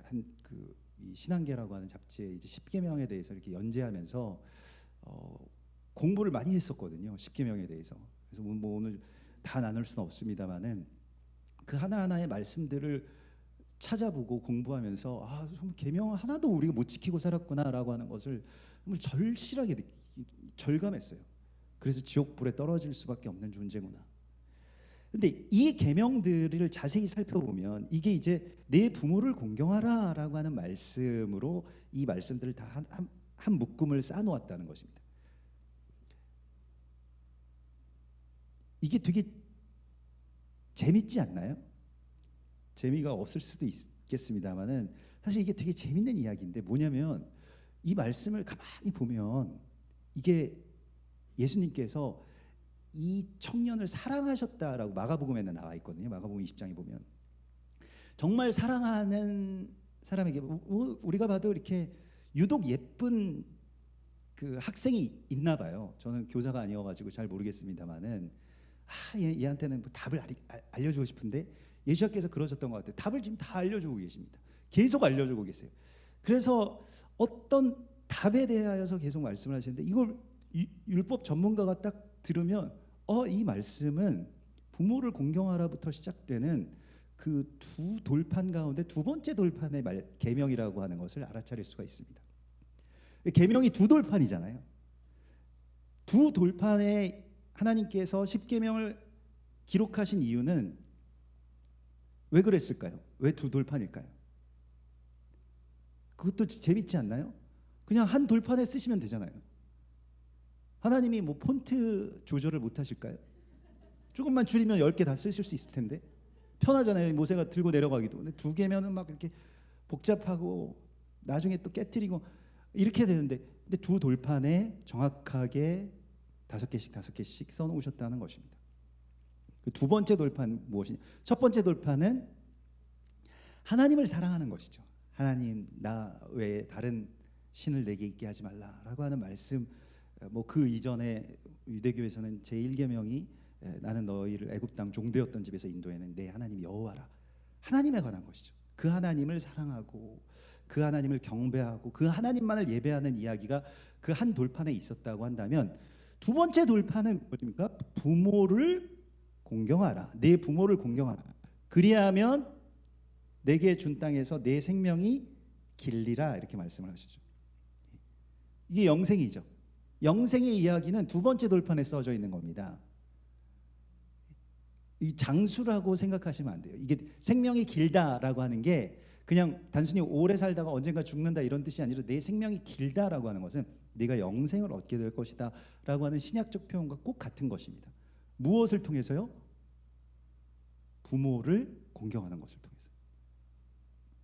이 신앙계라고 하는 잡지에 이제 10계명에 대해서 이렇게 연재하면서 공부를 많이 했었거든요. 10계명에 대해서. 그래서 뭐 오늘 다 나눌 수는 없습니다만은 그 하나하나의 말씀들을 찾아보고 공부하면서 정말 계명 하나도 우리가 못 지키고 살았구나라고 하는 것을 정말 절실하게 절감했어요. 그래서 지옥불에 떨어질 수밖에 없는 존재구나. 근데 이 계명들을 자세히 살펴보면 이게 이제 내 부모를 공경하라라고 하는 말씀으로 이 말씀들을 다 한 묶음을 쌓아놓았다는 것입니다. 이게 되게 재밌지 않나요? 재미가 없을 수도 있겠습니다만은 사실 이게 되게 재밌는 이야기인데 뭐냐면 이 말씀을 가만히 보면 이게 예수님께서 이 청년을 사랑하셨다라고 마가복음에는 나와 있거든요. 마가복음 20장에 보면 정말 사랑하는 사람에게 우리가 봐도 이렇게 유독 예쁜 그 학생이 있나 봐요. 저는 교사가 아니어가지고 잘 모르겠습니다만은 얘한테는 뭐 답을 알려주고 싶은데 예수님께서 그러셨던 것 같아요. 답을 지금 다 알려주고 계십니다. 계속 알려주고 계세요. 그래서 어떤 답에 대하여서 계속 말씀을 하시는데 이걸 율법 전문가가 딱 들으면 이 말씀은 부모를 공경하라부터 시작되는 그 두 돌판 가운데 두 번째 돌판의 계명이라고 하는 것을 알아차릴 수가 있습니다. 계명이 두 돌판이잖아요. 두 돌판에 하나님께서 십계명을 기록하신 이유는 왜 그랬을까요? 왜 두 돌판일까요? 그것도 재밌지 않나요? 그냥 한 돌판에 쓰시면 되잖아요. 하나님이 뭐 폰트 조절을 못 하실까요? 조금만 줄이면 10개 다 쓰실 수 있을 텐데 편하잖아요. 모세가 들고 내려가기도. 근데 두 개면은 막 이렇게 복잡하고 나중에 또 깨트리고 이렇게 되는데, 근데 두 돌판에 정확하게 5개씩 써놓으셨다는 것입니다. 그 두 번째 돌판 무엇이냐? 첫 번째 돌판은 하나님을 사랑하는 것이죠. 하나님, 나 외에 다른 신을 내게 있게 하지 말라라고 하는 말씀. 뭐 그 이전에 유대교에서는 제1계명이 나는 너희를 애굽 땅 종되었던 집에서 인도해낸 내 하나님 여호와라. 하나님에 관한 것이죠. 그 하나님을 사랑하고 그 하나님을 경배하고 그 하나님만을 예배하는 이야기가 그 한 돌판에 있었다고 한다면, 두 번째 돌판은 뭐입니까? 부모를 공경하라. 내 부모를 공경하라. 그리하면 내게 준 땅에서 내 생명이 길리라, 이렇게 말씀을 하시죠. 이게 영생이죠. 영생의 이야기는 두 번째 돌판에 써져 있는 겁니다. 이 장수라고 생각하시면 안 돼요. 이게 생명이 길다라고 하는 게 그냥 단순히 오래 살다가 언젠가 죽는다 이런 뜻이 아니라 내 생명이 길다라고 하는 것은 네가 영생을 얻게 될 것이다 라고 하는 신약적 표현과 꼭 같은 것입니다. 무엇을 통해서요? 부모를 공경하는 것을 통해서.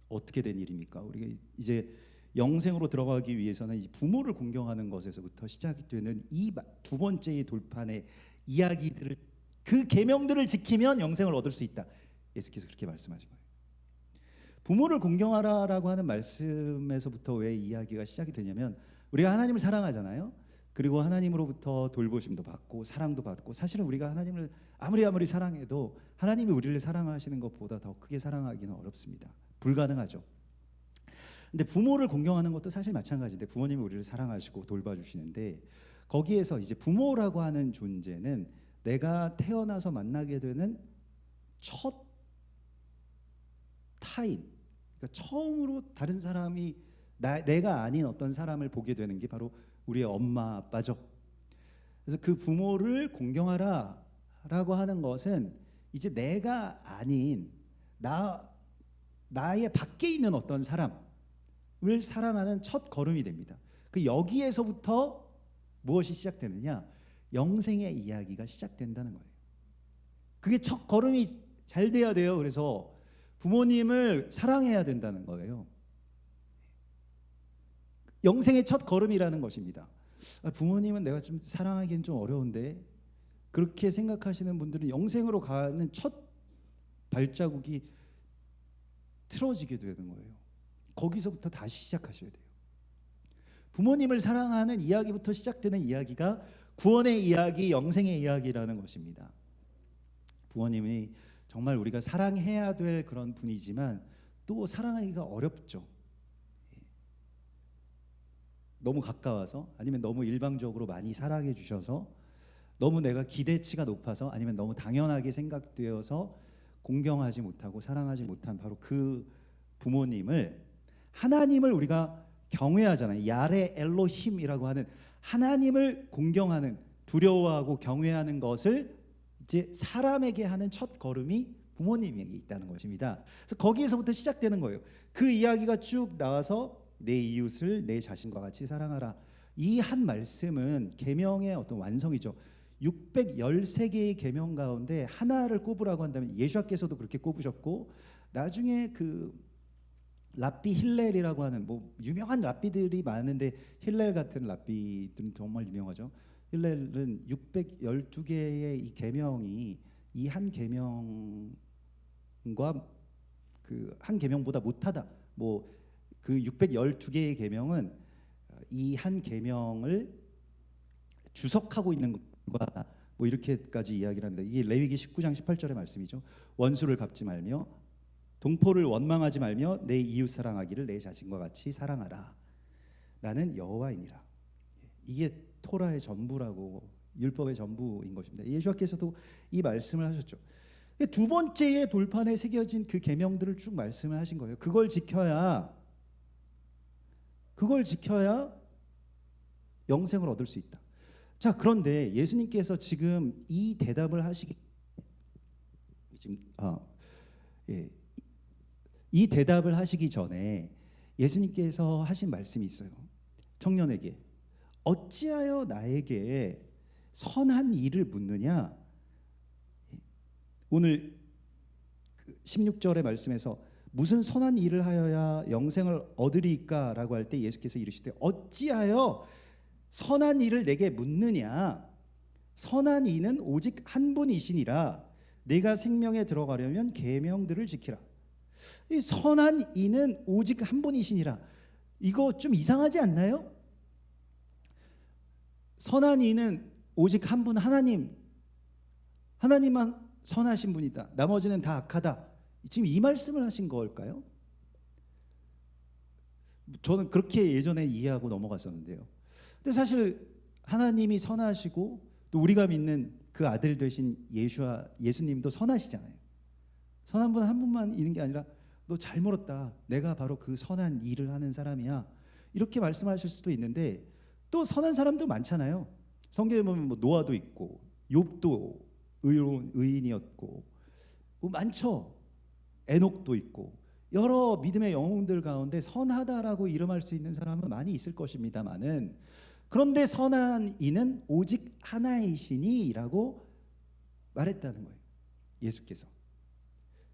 어떻게 된 일입니까? 우리가 이제 영생으로 들어가기 위해서는 이 부모를 공경하는 것에서부터 시작이 되는 이 두 번째의 돌판의 이야기들을, 그 계명들을 지키면 영생을 얻을 수 있다. 예수께서 그렇게 말씀하신 거예요. 부모를 공경하라라고 하는 말씀에서부터 왜 이야기가 시작이 되냐면, 우리가 하나님을 사랑하잖아요. 그리고 하나님으로부터 돌보심도 받고 사랑도 받고, 사실은 우리가 하나님을 아무리 사랑해도 하나님이 우리를 사랑하시는 것보다 더 크게 사랑하기는 어렵습니다. 불가능하죠. 근데 부모를 공경하는 것도 사실 마찬가지인데, 부모님이 우리를 사랑하시고 돌봐주시는데, 거기에서 이제 부모라고 하는 존재는 내가 태어나서 만나게 되는 첫 타인, 그러니까 처음으로 다른 사람이 내가 아닌 어떤 사람을 보게 되는 게 바로 우리의 엄마 아빠죠. 그래서 그 부모를 공경하라라고 하는 것은 이제 내가 아닌 나의 밖에 있는 어떤 사람을 사랑하는 첫 걸음이 됩니다. 그 여기에서부터 무엇이 시작되느냐? 영생의 이야기가 시작된다는 거예요. 그게 첫 걸음이 잘 돼야 돼요. 그래서 부모님을 사랑해야 된다는 거예요. 영생의 첫 걸음이라는 것입니다. 부모님은 내가 좀 사랑하기는 좀 어려운데, 그렇게 생각하시는 분들은 영생으로 가는 첫 발자국이 틀어지게 되는 거예요. 거기서부터 다시 시작하셔야 돼요. 부모님을 사랑하는 이야기부터 시작되는 이야기가 구원의 이야기, 영생의 이야기라는 것입니다. 부모님이 정말 우리가 사랑해야 될 그런 분이지만 또 사랑하기가 어렵죠. 너무 가까워서, 아니면 너무 일방적으로 많이 사랑해 주셔서, 너무 내가 기대치가 높아서, 아니면 너무 당연하게 생각되어서 공경하지 못하고 사랑하지 못한 바로 그 부모님을, 하나님을 우리가 경외하잖아요. 야레 엘로힘이라고 하는 하나님을 공경하는, 두려워하고 경외하는 것을 이제 사람에게 하는 첫 걸음이 부모님에게 있다는 것입니다. 그래서 거기에서부터 시작되는 거예요. 그 이야기가 쭉 나와서 내 이웃을 내 자신과 같이 사랑하라. 이 한 말씀은 계명의 어떤 완성이죠. 613개의 계명 가운데 하나를 꼽으라고 한다면 예수께서도 그렇게 꼽으셨고, 나중에 그 랍비 힐렐이라고 하는 뭐 유명한 랍비들이 많은데, 힐렐 같은 랍비들은 정말 유명하죠. 힐렐은 612개의 이 계명이 이 한 계명과 그 한 계명보다 못하다. 뭐 그 612개의 계명은 이 한 계명을 주석하고 있는 것과 뭐 이렇게까지 이야기를 합니다. 이게 레위기 19장 18절의 말씀이죠. 원수를 갚지 말며 동포를 원망하지 말며 내 이웃 사랑하기를 내 자신과 같이 사랑하라. 나는 여호와이니라. 이게 토라의 전부라고 율법의 전부인 것입니다. 예수께서도 이 말씀을 하셨죠. 두 번째의 돌판에 새겨진 그 계명들을 쭉 말씀을 하신 거예요. 그걸 지켜야 영생을 얻을 수 있다. 자, 그런데 예수님께서 지금 이 대답을 이 대답을 하시기 전에 예수님께서 하신 말씀이 있어요. 청년에게 어찌하여 나에게 선한 일을 묻느냐? 오늘 16절의 말씀에서 무슨 선한 일을 하여야 영생을 얻으리까라고 할 때 예수께서 이르시되 어찌하여 선한 일을 내게 묻느냐? 선한 이는 오직 한 분이시니라. 내가 생명에 들어가려면 계명들을 지키라. 이 선한 이는 오직 한 분이시니라. 이거 좀 이상하지 않나요? 선한 이는 오직 한 분, 하나님만 선하신 분이다. 나머지는 다 악하다. 지금 이 말씀을 하신 걸까요? 저는 그렇게 예전에 이해하고 넘어갔었는데요. 근데 사실 하나님이 선하시고 또 우리가 믿는 그 아들 되신 예수님도 선하시잖아요. 선한 분 한 분만 있는 게 아니라 너 잘 멀었다. 내가 바로 그 선한 일을 하는 사람이야. 이렇게 말씀하실 수도 있는데 또 선한 사람도 많잖아요. 성경에 보면 뭐 노아도 있고 욥도 의로운 의인이었고 뭐 많죠. 에녹도 있고 여러 믿음의 영웅들 가운데 선하다라고 이름할 수 있는 사람은 많이 있을 것입니다만은 그런데 선한 이는 오직 하나이시니라고 말했다는 거예요. 예수께서.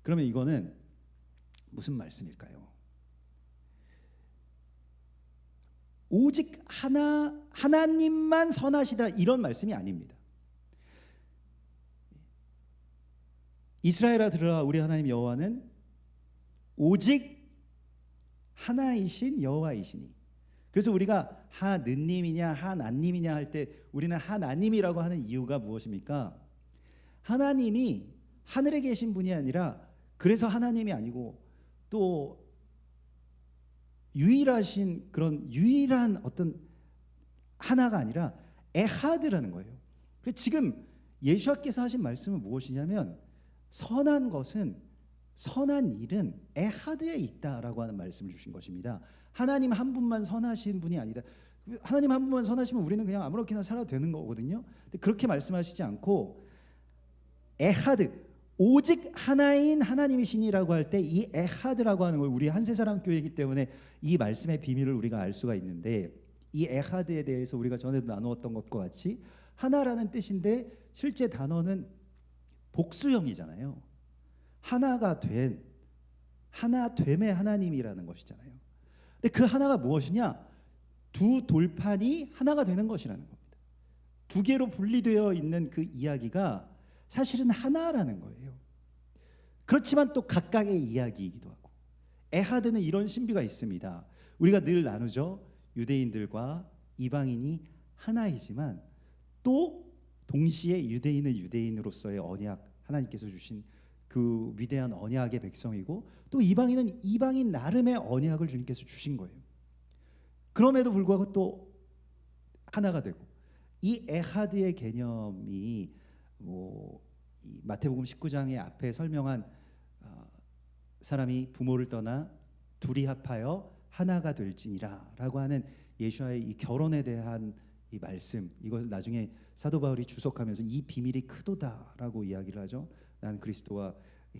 그러면 이거는 무슨 말씀일까요? 오직 하나님만 선하시다 이런 말씀이 아닙니다. 이스라엘아 들으라 우리 하나님 여호와는 오직 하나이신 여호와이시니. 그래서 우리가 하느님이냐 하나님이냐 할 때 우리는 하나님이라고 하는 이유가 무엇입니까? 하나님이 하늘에 계신 분이 아니라 그래서 하나님이 아니고 또 유일하신 그런 유일한 어떤 하나가 아니라 에하드라는 거예요. 그래서 지금 예수께서 하신 말씀은 무엇이냐면 선한 일은 에하드에 있다라고 하는 말씀을 주신 것입니다. 하나님 한 분만 선하신 분이 아니다. 하나님 한 분만 선하시면 우리는 그냥 아무렇게나 살아도 되는 거거든요. 근데 그렇게 말씀하시지 않고 에하드 오직 하나인 하나님이시니라고 할 때 이 에하드라고 하는 걸 우리 한세사람 교회이기 때문에 이 말씀의 비밀을 우리가 알 수가 있는데 이 에하드에 대해서 우리가 전에도 나누었던 것과 같이 하나라는 뜻인데 실제 단어는 복수형이잖아요. 하나됨의 하나님이라는 것이잖아요. 근데 그 하나가 무엇이냐? 두 돌판이 하나가 되는 것이라는 겁니다. 두 개로 분리되어 있는 그 이야기가 사실은 하나라는 거예요. 그렇지만 또 각각의 이야기이기도 하고 에하드는 이런 신비가 있습니다. 우리가 늘 나누죠. 유대인들과 이방인이 하나이지만 또 동시에 유대인은 유대인으로서의 언약 하나님께서 주신 그 위대한 언약의 백성이고 또 이방인은 이방인 나름의 언약을 주님께서 주신 거예요. 그럼에도 불구하고 또 하나가 되고 이 에하드의 개념이 이 마태복음 19장의 앞에 설명한 사람이 부모를 떠나 둘이 합하여 하나가 될지니라라고 하는 예수와의 이 결혼에 대한 이 말씀, 이것을 나중에 사도 바울이 주석하면서 이 비밀이 크도다라고 이야기를 하죠. 난 그리스도와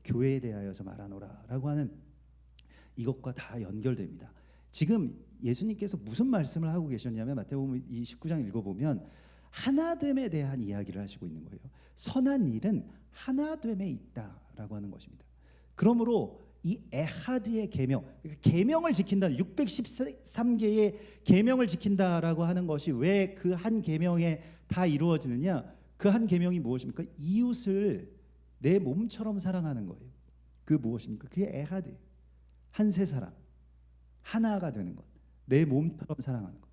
교회에 대하여서 말하노라라고 하는 이것과 다 연결됩니다. 지금 예수님께서 무슨 말씀을 하고 계셨냐면 마태복음 이 19장 읽어보면 하나됨에 대한 이야기를 하시고 있는 거예요. 선한 일은 하나됨에 있다라고 하는 것입니다. 그러므로 이 에하드의 계명, 계명을 지킨다, 613개의 계명을 지킨다라고 하는 것이 왜 그 한 계명에 다 이루어지느냐? 그 한 계명이 무엇입니까? 이웃을 내 몸처럼 사랑하는 거예요. 그 무엇입니까? 그게 에하드, 한세 사람, 하나가 되는 것, 내 몸처럼 사랑하는 것.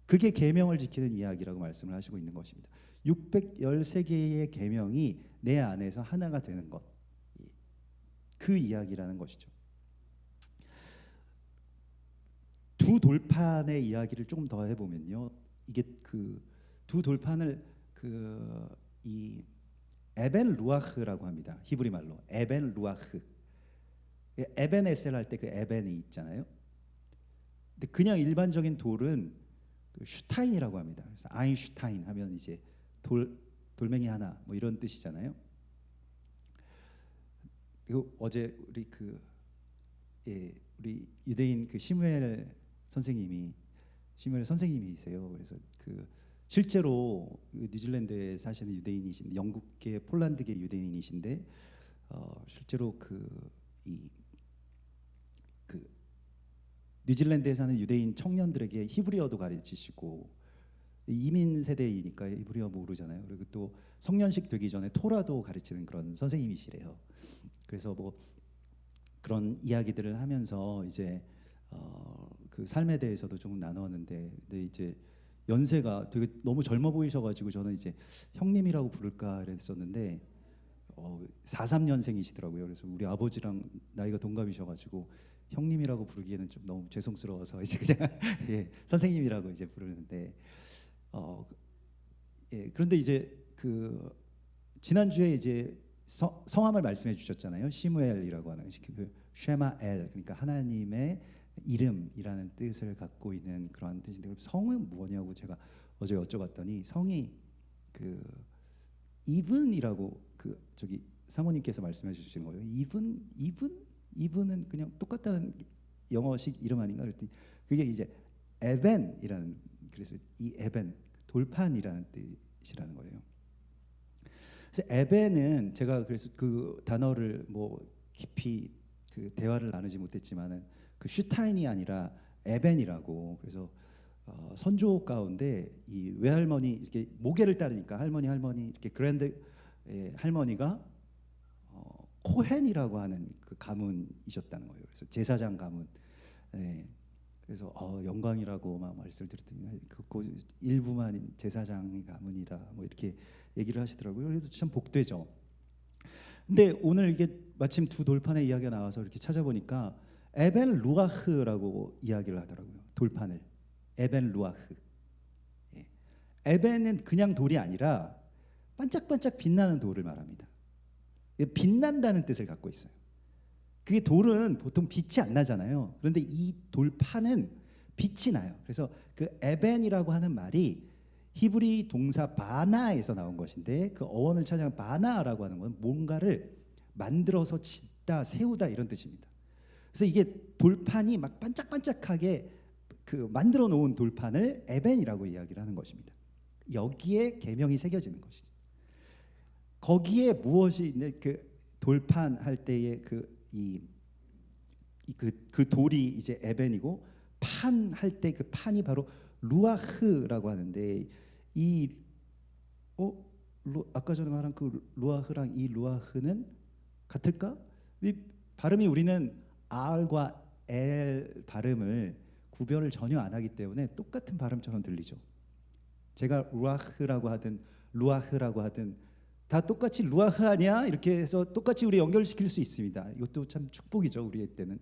그게 계명을 지키는 이야기라고 말씀을 하시고 있는 것입니다. 613개의 계명이 내 안에서 하나가 되는 것, 그 이야기라는 것이죠. 두 돌판의 이야기를 조금 더 해보면요, 이게 그 두 돌판을 이 에벤 루아흐라고 합니다. 히브리 말로 에벤 루아흐. 에벤 에셀 할 때 그 에벤이 있잖아요. 근데 그냥 일반적인 돌은 그 슈타인이라고 합니다. 그래서 아인슈타인 하면 이제 돌멩이 하나 뭐 이런 뜻이잖아요. 그리고 어제 우리 우리 유대인 그 시므엘 선생님이세요. 그래서 실제로 뉴질랜드에 사시는 유대인이신데 영국계 폴란드계 유대인이신데 실제로 뉴질랜드에 사는 유대인 청년들에게 히브리어도 가르치시고 이민 세대이니까 히브리어 모르잖아요. 그리고 또 성년식 되기 전에 토라도 가르치는 그런 선생님이시래요. 그래서 뭐 그런 이야기들을 하면서 이제 그 삶에 대해서도 조금 나눴는데, 근데 이제 연세가 되게 너무 젊어 보이셔가지고 저는 이제 형님이라고 부를까 그랬었는데 43년생이시더라고요. 그래서 우리 아버지랑 나이가 동갑이셔가지고 형님이라고 부르기에는 좀 너무 죄송스러워서 이제 그냥 예, 선생님이라고 이제 부르는데 예, 그런데 이제 지난주에 이제 성함을 말씀해 주셨잖아요. 시므엘이라고 하는 쉐마엘, 그러니까 하나님의 이름이라는 뜻을 갖고 있는 그러한 뜻인데, 성은 뭐냐고 제가 어제 여쭤봤더니 성이 이븐이라고 저기 사모님께서 말씀해 주신 거예요. 이븐은 그냥 똑같다는 영어식 이름 아닌가 그랬더니 그게 이제 에벤이라는, 그래서 이 에벤 돌판이라는 뜻이라는 거예요. 그래서 에벤은 제가 그래서 그 단어를 뭐 깊이 대화를 나누지 못했지만은 슈타인이 아니라 에벤이라고, 그래서 선조 가운데 이 외할머니 이렇게 모계를 따르니까 할머니 이렇게 그랜드 할머니가 코헨이라고 하는 그 가문이셨다는 거예요. 그래서 제사장 가문. 네. 그래서 영광이라고 막 말씀을 드렸더니 그 일부만 제사장 가문이라 뭐 이렇게 얘기를 하시더라고요. 그래서 참 복되죠. 근데 오늘 이게 마침 두 돌판의 이야기가 나와서 이렇게 찾아보니까 에벤 루아흐라고 이야기를 하더라고요. 돌판을 에벤 루아흐. 예. 에벤은 그냥 돌이 아니라 반짝반짝 빛나는 돌을 말합니다. 빛난다는 뜻을 갖고 있어요. 그게 돌은 보통 빛이 안 나잖아요. 그런데 이 돌판은 빛이 나요. 그래서 그 에벤이라고 하는 말이 히브리 동사 바나에서 나온 것인데, 그 어원을 찾아보면 바나라고 하는 건 뭔가를 만들어서 짓다, 세우다 이런 뜻입니다. 그래서 이게 돌판이 막 반짝반짝하게 만들어 놓은 돌판을 에벤이라고 이야기를 하는 것입니다. 여기에 계명이 새겨지는 것이죠. 거기에 무엇이 있는 돌판 할 때의 그 돌이 이제 에벤이고, 판 할 때 그 판이 바로 루아흐라고 하는데, 아까 전에 말한 그 루아흐랑 이 루아흐는 같을까? 이 발음이 우리는 R과 L 발음을 구별을 전혀 안 하기 때문에 똑같은 발음처럼 들리죠. 제가 루아흐라고 하든 루아흐라고 하든 다 똑같이 루아흐 아니야? 이렇게 해서 똑같이 우리 연결시킬 수 있습니다. 이것도 참 축복이죠, 우리 때는.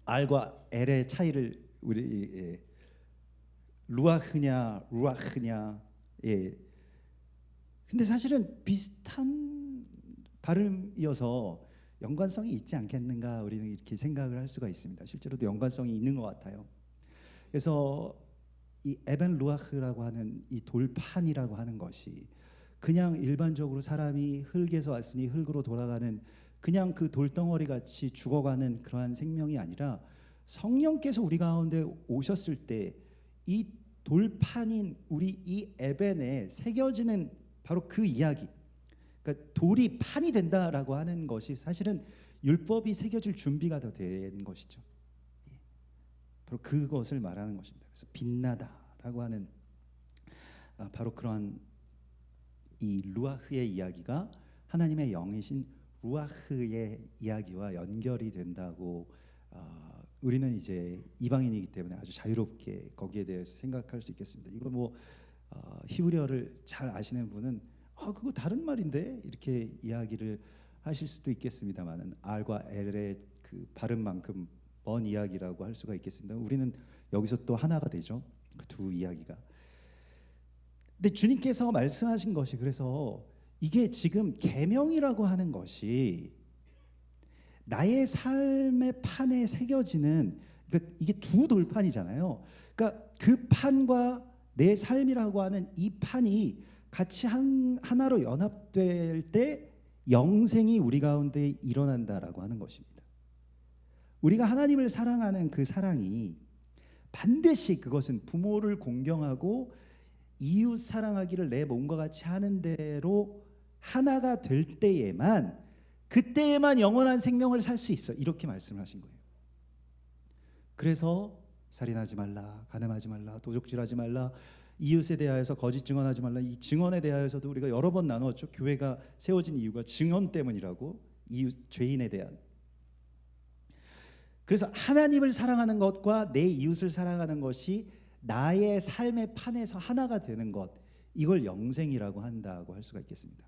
R과 L의 차이를 우리 루아흐냐 루아흐냐. 근데 사실은 비슷한 발음이어서 연관성이 있지 않겠는가, 우리는 이렇게 생각을 할 수가 있습니다. 실제로도 연관성이 있는 것 같아요. 그래서 이 에벤 루아흐라고 하는 이 돌판이라고 하는 것이 그냥 일반적으로 사람이 흙에서 왔으니 흙으로 돌아가는 그냥 그 돌덩어리 같이 죽어가는 그러한 생명이 아니라, 성령께서 우리 가운데 오셨을 때 이 돌판인 우리 이 에벤에 새겨지는 바로 그 이야기, 그러니까 돌이 판이 된다라고 하는 것이 사실은 율법이 새겨질 준비가 더 된 것이죠. 바로 그것을 말하는 것입니다. 그래서 빛나다라고 하는 바로 그러한 이 루아흐의 이야기가 하나님의 영이신 루아흐의 이야기와 연결이 된다고 우리는 이제 이방인이기 때문에 아주 자유롭게 거기에 대해서 생각할 수 있겠습니다. 이거 뭐 히브리어를 잘 아시는 분은 그거 다른 말인데 이렇게 이야기를 하실 수도 있겠습니다만은 R과 L의 그 발음만큼 먼 이야기라고 할 수가 있겠습니다. 우리는 여기서 또 하나가 되죠. 그 두 이야기가. 근데 주님께서 말씀하신 것이 그래서 이게 지금 계명이라고 하는 것이 나의 삶의 판에 새겨지는, 그러니까 이게 두 돌판이잖아요. 그러니까 그 판과 내 삶이라고 하는 이 판이 같이 하나로 연합될 때 영생이 우리 가운데 일어난다라고 하는 것입니다. 우리가 하나님을 사랑하는 그 사랑이 반드시 그것은 부모를 공경하고 이웃 사랑하기를 내 몸과 같이 하는 대로 하나가 될 때에만, 그때에만 영원한 생명을 살 수 있어, 이렇게 말씀하신 거예요. 그래서 살인하지 말라, 간음하지 말라, 도적질하지 말라, 이웃에 대하여서 거짓 증언하지 말라. 이 증언에 대하여서도 우리가 여러 번 나누었죠. 교회가 세워진 이유가 증언 때문이라고, 이웃 죄인에 대한. 그래서 하나님을 사랑하는 것과 내 이웃을 사랑하는 것이 나의 삶의 판에서 하나가 되는 것, 이걸 영생이라고 한다고 할 수가 있겠습니다.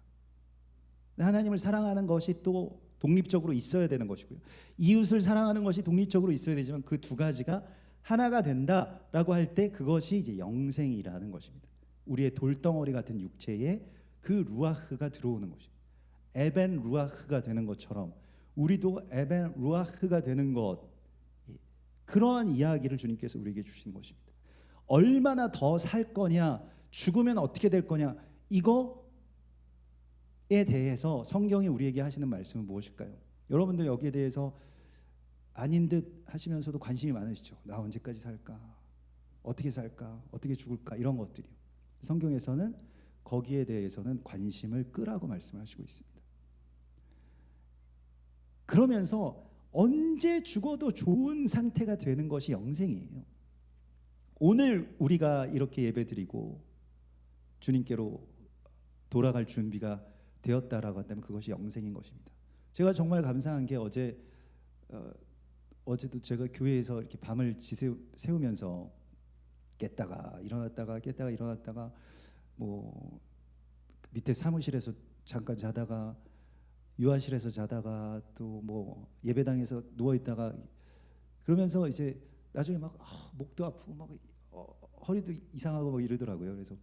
하나님을 사랑하는 것이 또 독립적으로 있어야 되는 것이고요, 이웃을 사랑하는 것이 독립적으로 있어야 되지만 그 두 가지가 하나가 된다라고 할 때 그것이 이제 영생이라는 것입니다. 우리의 돌덩어리 같은 육체에 그 루아흐가 들어오는 것입니다. 에벤 루아흐가 되는 것처럼 우리도 에벤 루아흐가 되는 것, 그러한 이야기를 주님께서 우리에게 주신 것입니다. 얼마나 더 살 거냐, 죽으면 어떻게 될 거냐, 이거에 대해서 성경이 우리에게 하시는 말씀은 무엇일까요? 여러분들 여기에 대해서 아닌 듯 하시면서도 관심이 많으시죠. 나 언제까지 살까? 어떻게 살까? 어떻게 죽을까? 이런 것들이요. 성경에서는 거기에 대해서는 관심을 끄라고 말씀하시고 있습니다. 그러면서 언제 죽어도 좋은 상태가 되는 것이 영생이에요. 오늘 우리가 이렇게 예배드리고 주님께로 돌아갈 준비가 되었다라고 한다면 그것이 영생인 것입니다. 제가 정말 감사한 게 어제도 제가 교회에서 이렇게 밤을 지새우면서 깼다가 일어났다가 깼다가 일어났다가 뭐 밑에 사무실에서 잠깐 자다가 유아실에서 자다가 또 뭐 예배당에서 누워 있다가 그러면서 이제 나중에 막 목도 아프고 막 허리도 이상하고 막 이러더라고요. 그래서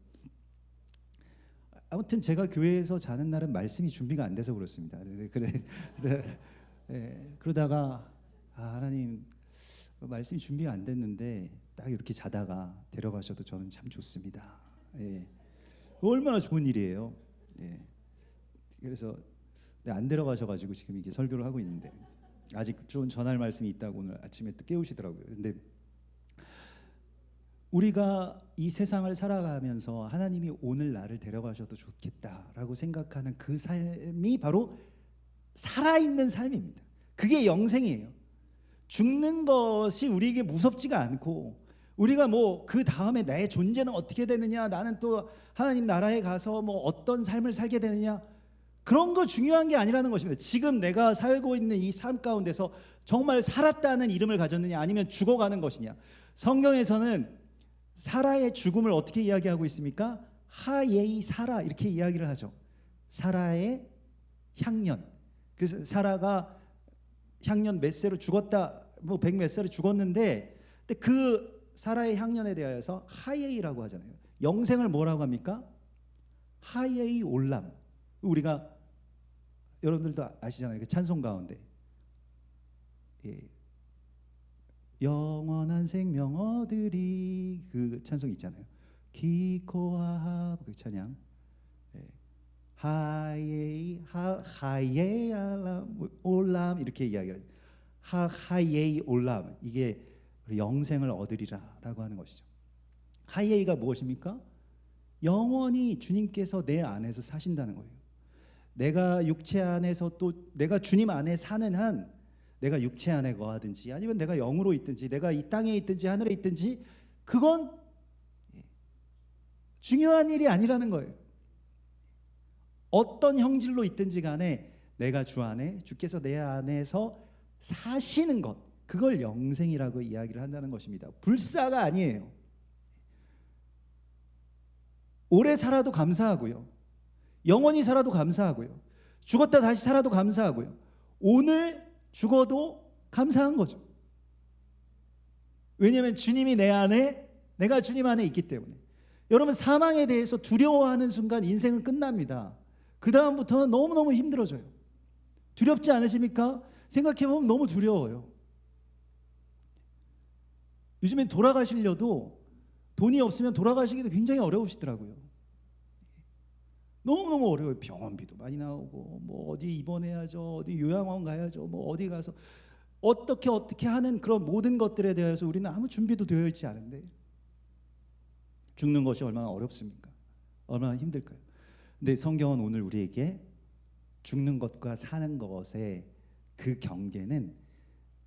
아무튼 제가 교회에서 자는 날은 말씀이 준비가 안 돼서 그렇습니다. 그러다가 하나님 말씀이 준비가 안 됐는데 딱 이렇게 자다가 데려가셔도 저는 참 좋습니다. 얼마나 좋은 일이에요. 그래서 안 데려가셔가지고 지금 이게 설교를 하고 있는데 아직 좀 전할 말씀이 있다고 오늘 아침에 또 깨우시더라고요. 근데 우리가 이 세상을 살아가면서 하나님이 오늘 나를 데려가셔도 좋겠다라고 생각하는 그 삶이 바로 살아있는 삶입니다. 그게 영생이에요. 죽는 것이 우리에게 무섭지가 않고 우리가 뭐 그 다음에 내 존재는 어떻게 되느냐, 나는 또 하나님 나라에 가서 뭐 어떤 삶을 살게 되느냐, 그런 거 중요한 게 아니라는 것입니다. 지금 내가 살고 있는 이 삶 가운데서 정말 살았다는 이름을 가졌느냐 아니면 죽어가는 것이냐. 성경에서는 사라의 죽음을 어떻게 이야기하고 있습니까? 하예이 사라 이렇게 이야기를 하죠. 사라의 향년. 그래서 사라가 향년 몇 세로 죽었다, 뭐 100 몇 살에 죽었는데, 근데 그 사라의 향년에 대하여서 하예이라고 하잖아요. 영생을 뭐라고 합니까? 하예이 올람. 우리가 여러분들도 아시잖아요. 그 찬송 가운데 영원한 생명 얻으리, 그 찬송 있잖아요. 기코아 그 찬양. 하예이 알람 올람 이렇게 이야기해요. 하예이 올람, 이게 영생을 얻으리라라고 하는 것이죠. 하예이가 무엇입니까? 영원히 주님께서 내 안에서 사신다는 거예요. 내가 육체 안에서 또 내가 주님 안에 사는 한, 내가 육체 안에 거하든지 아니면 내가 영으로 있든지 내가 이 땅에 있든지 하늘에 있든지 그건 중요한 일이 아니라는 거예요. 어떤 형질로 있든지 간에 내가 주 안에, 주께서 내 안에서 사시는 것, 그걸 영생이라고 이야기를 한다는 것입니다. 불사가 아니에요. 오래 살아도 감사하고요, 영원히 살아도 감사하고요, 죽었다 다시 살아도 감사하고요, 오늘 죽어도 감사한 거죠. 왜냐하면 주님이 내 안에, 내가 주님 안에 있기 때문에. 여러분 사망에 대해서 두려워하는 순간 인생은 끝납니다. 그 다음부터는 너무너무 힘들어져요. 두렵지 않으십니까? 생각해보면 너무 두려워요. 요즘엔 돌아가시려도 돈이 없으면 돌아가시기도 굉장히 어려우시더라고요. 너무너무 어려워요. 병원비도 많이 나오고 뭐 어디 입원해야죠, 어디 요양원 가야죠, 뭐 어디 가서 어떻게 하는 그런 모든 것들에 대해서 우리는 아무 준비도 되어 있지 않은데 죽는 것이 얼마나 어렵습니까? 얼마나 힘들까요? 근데 성경은 오늘 우리에게 죽는 것과 사는 것의 그 경계는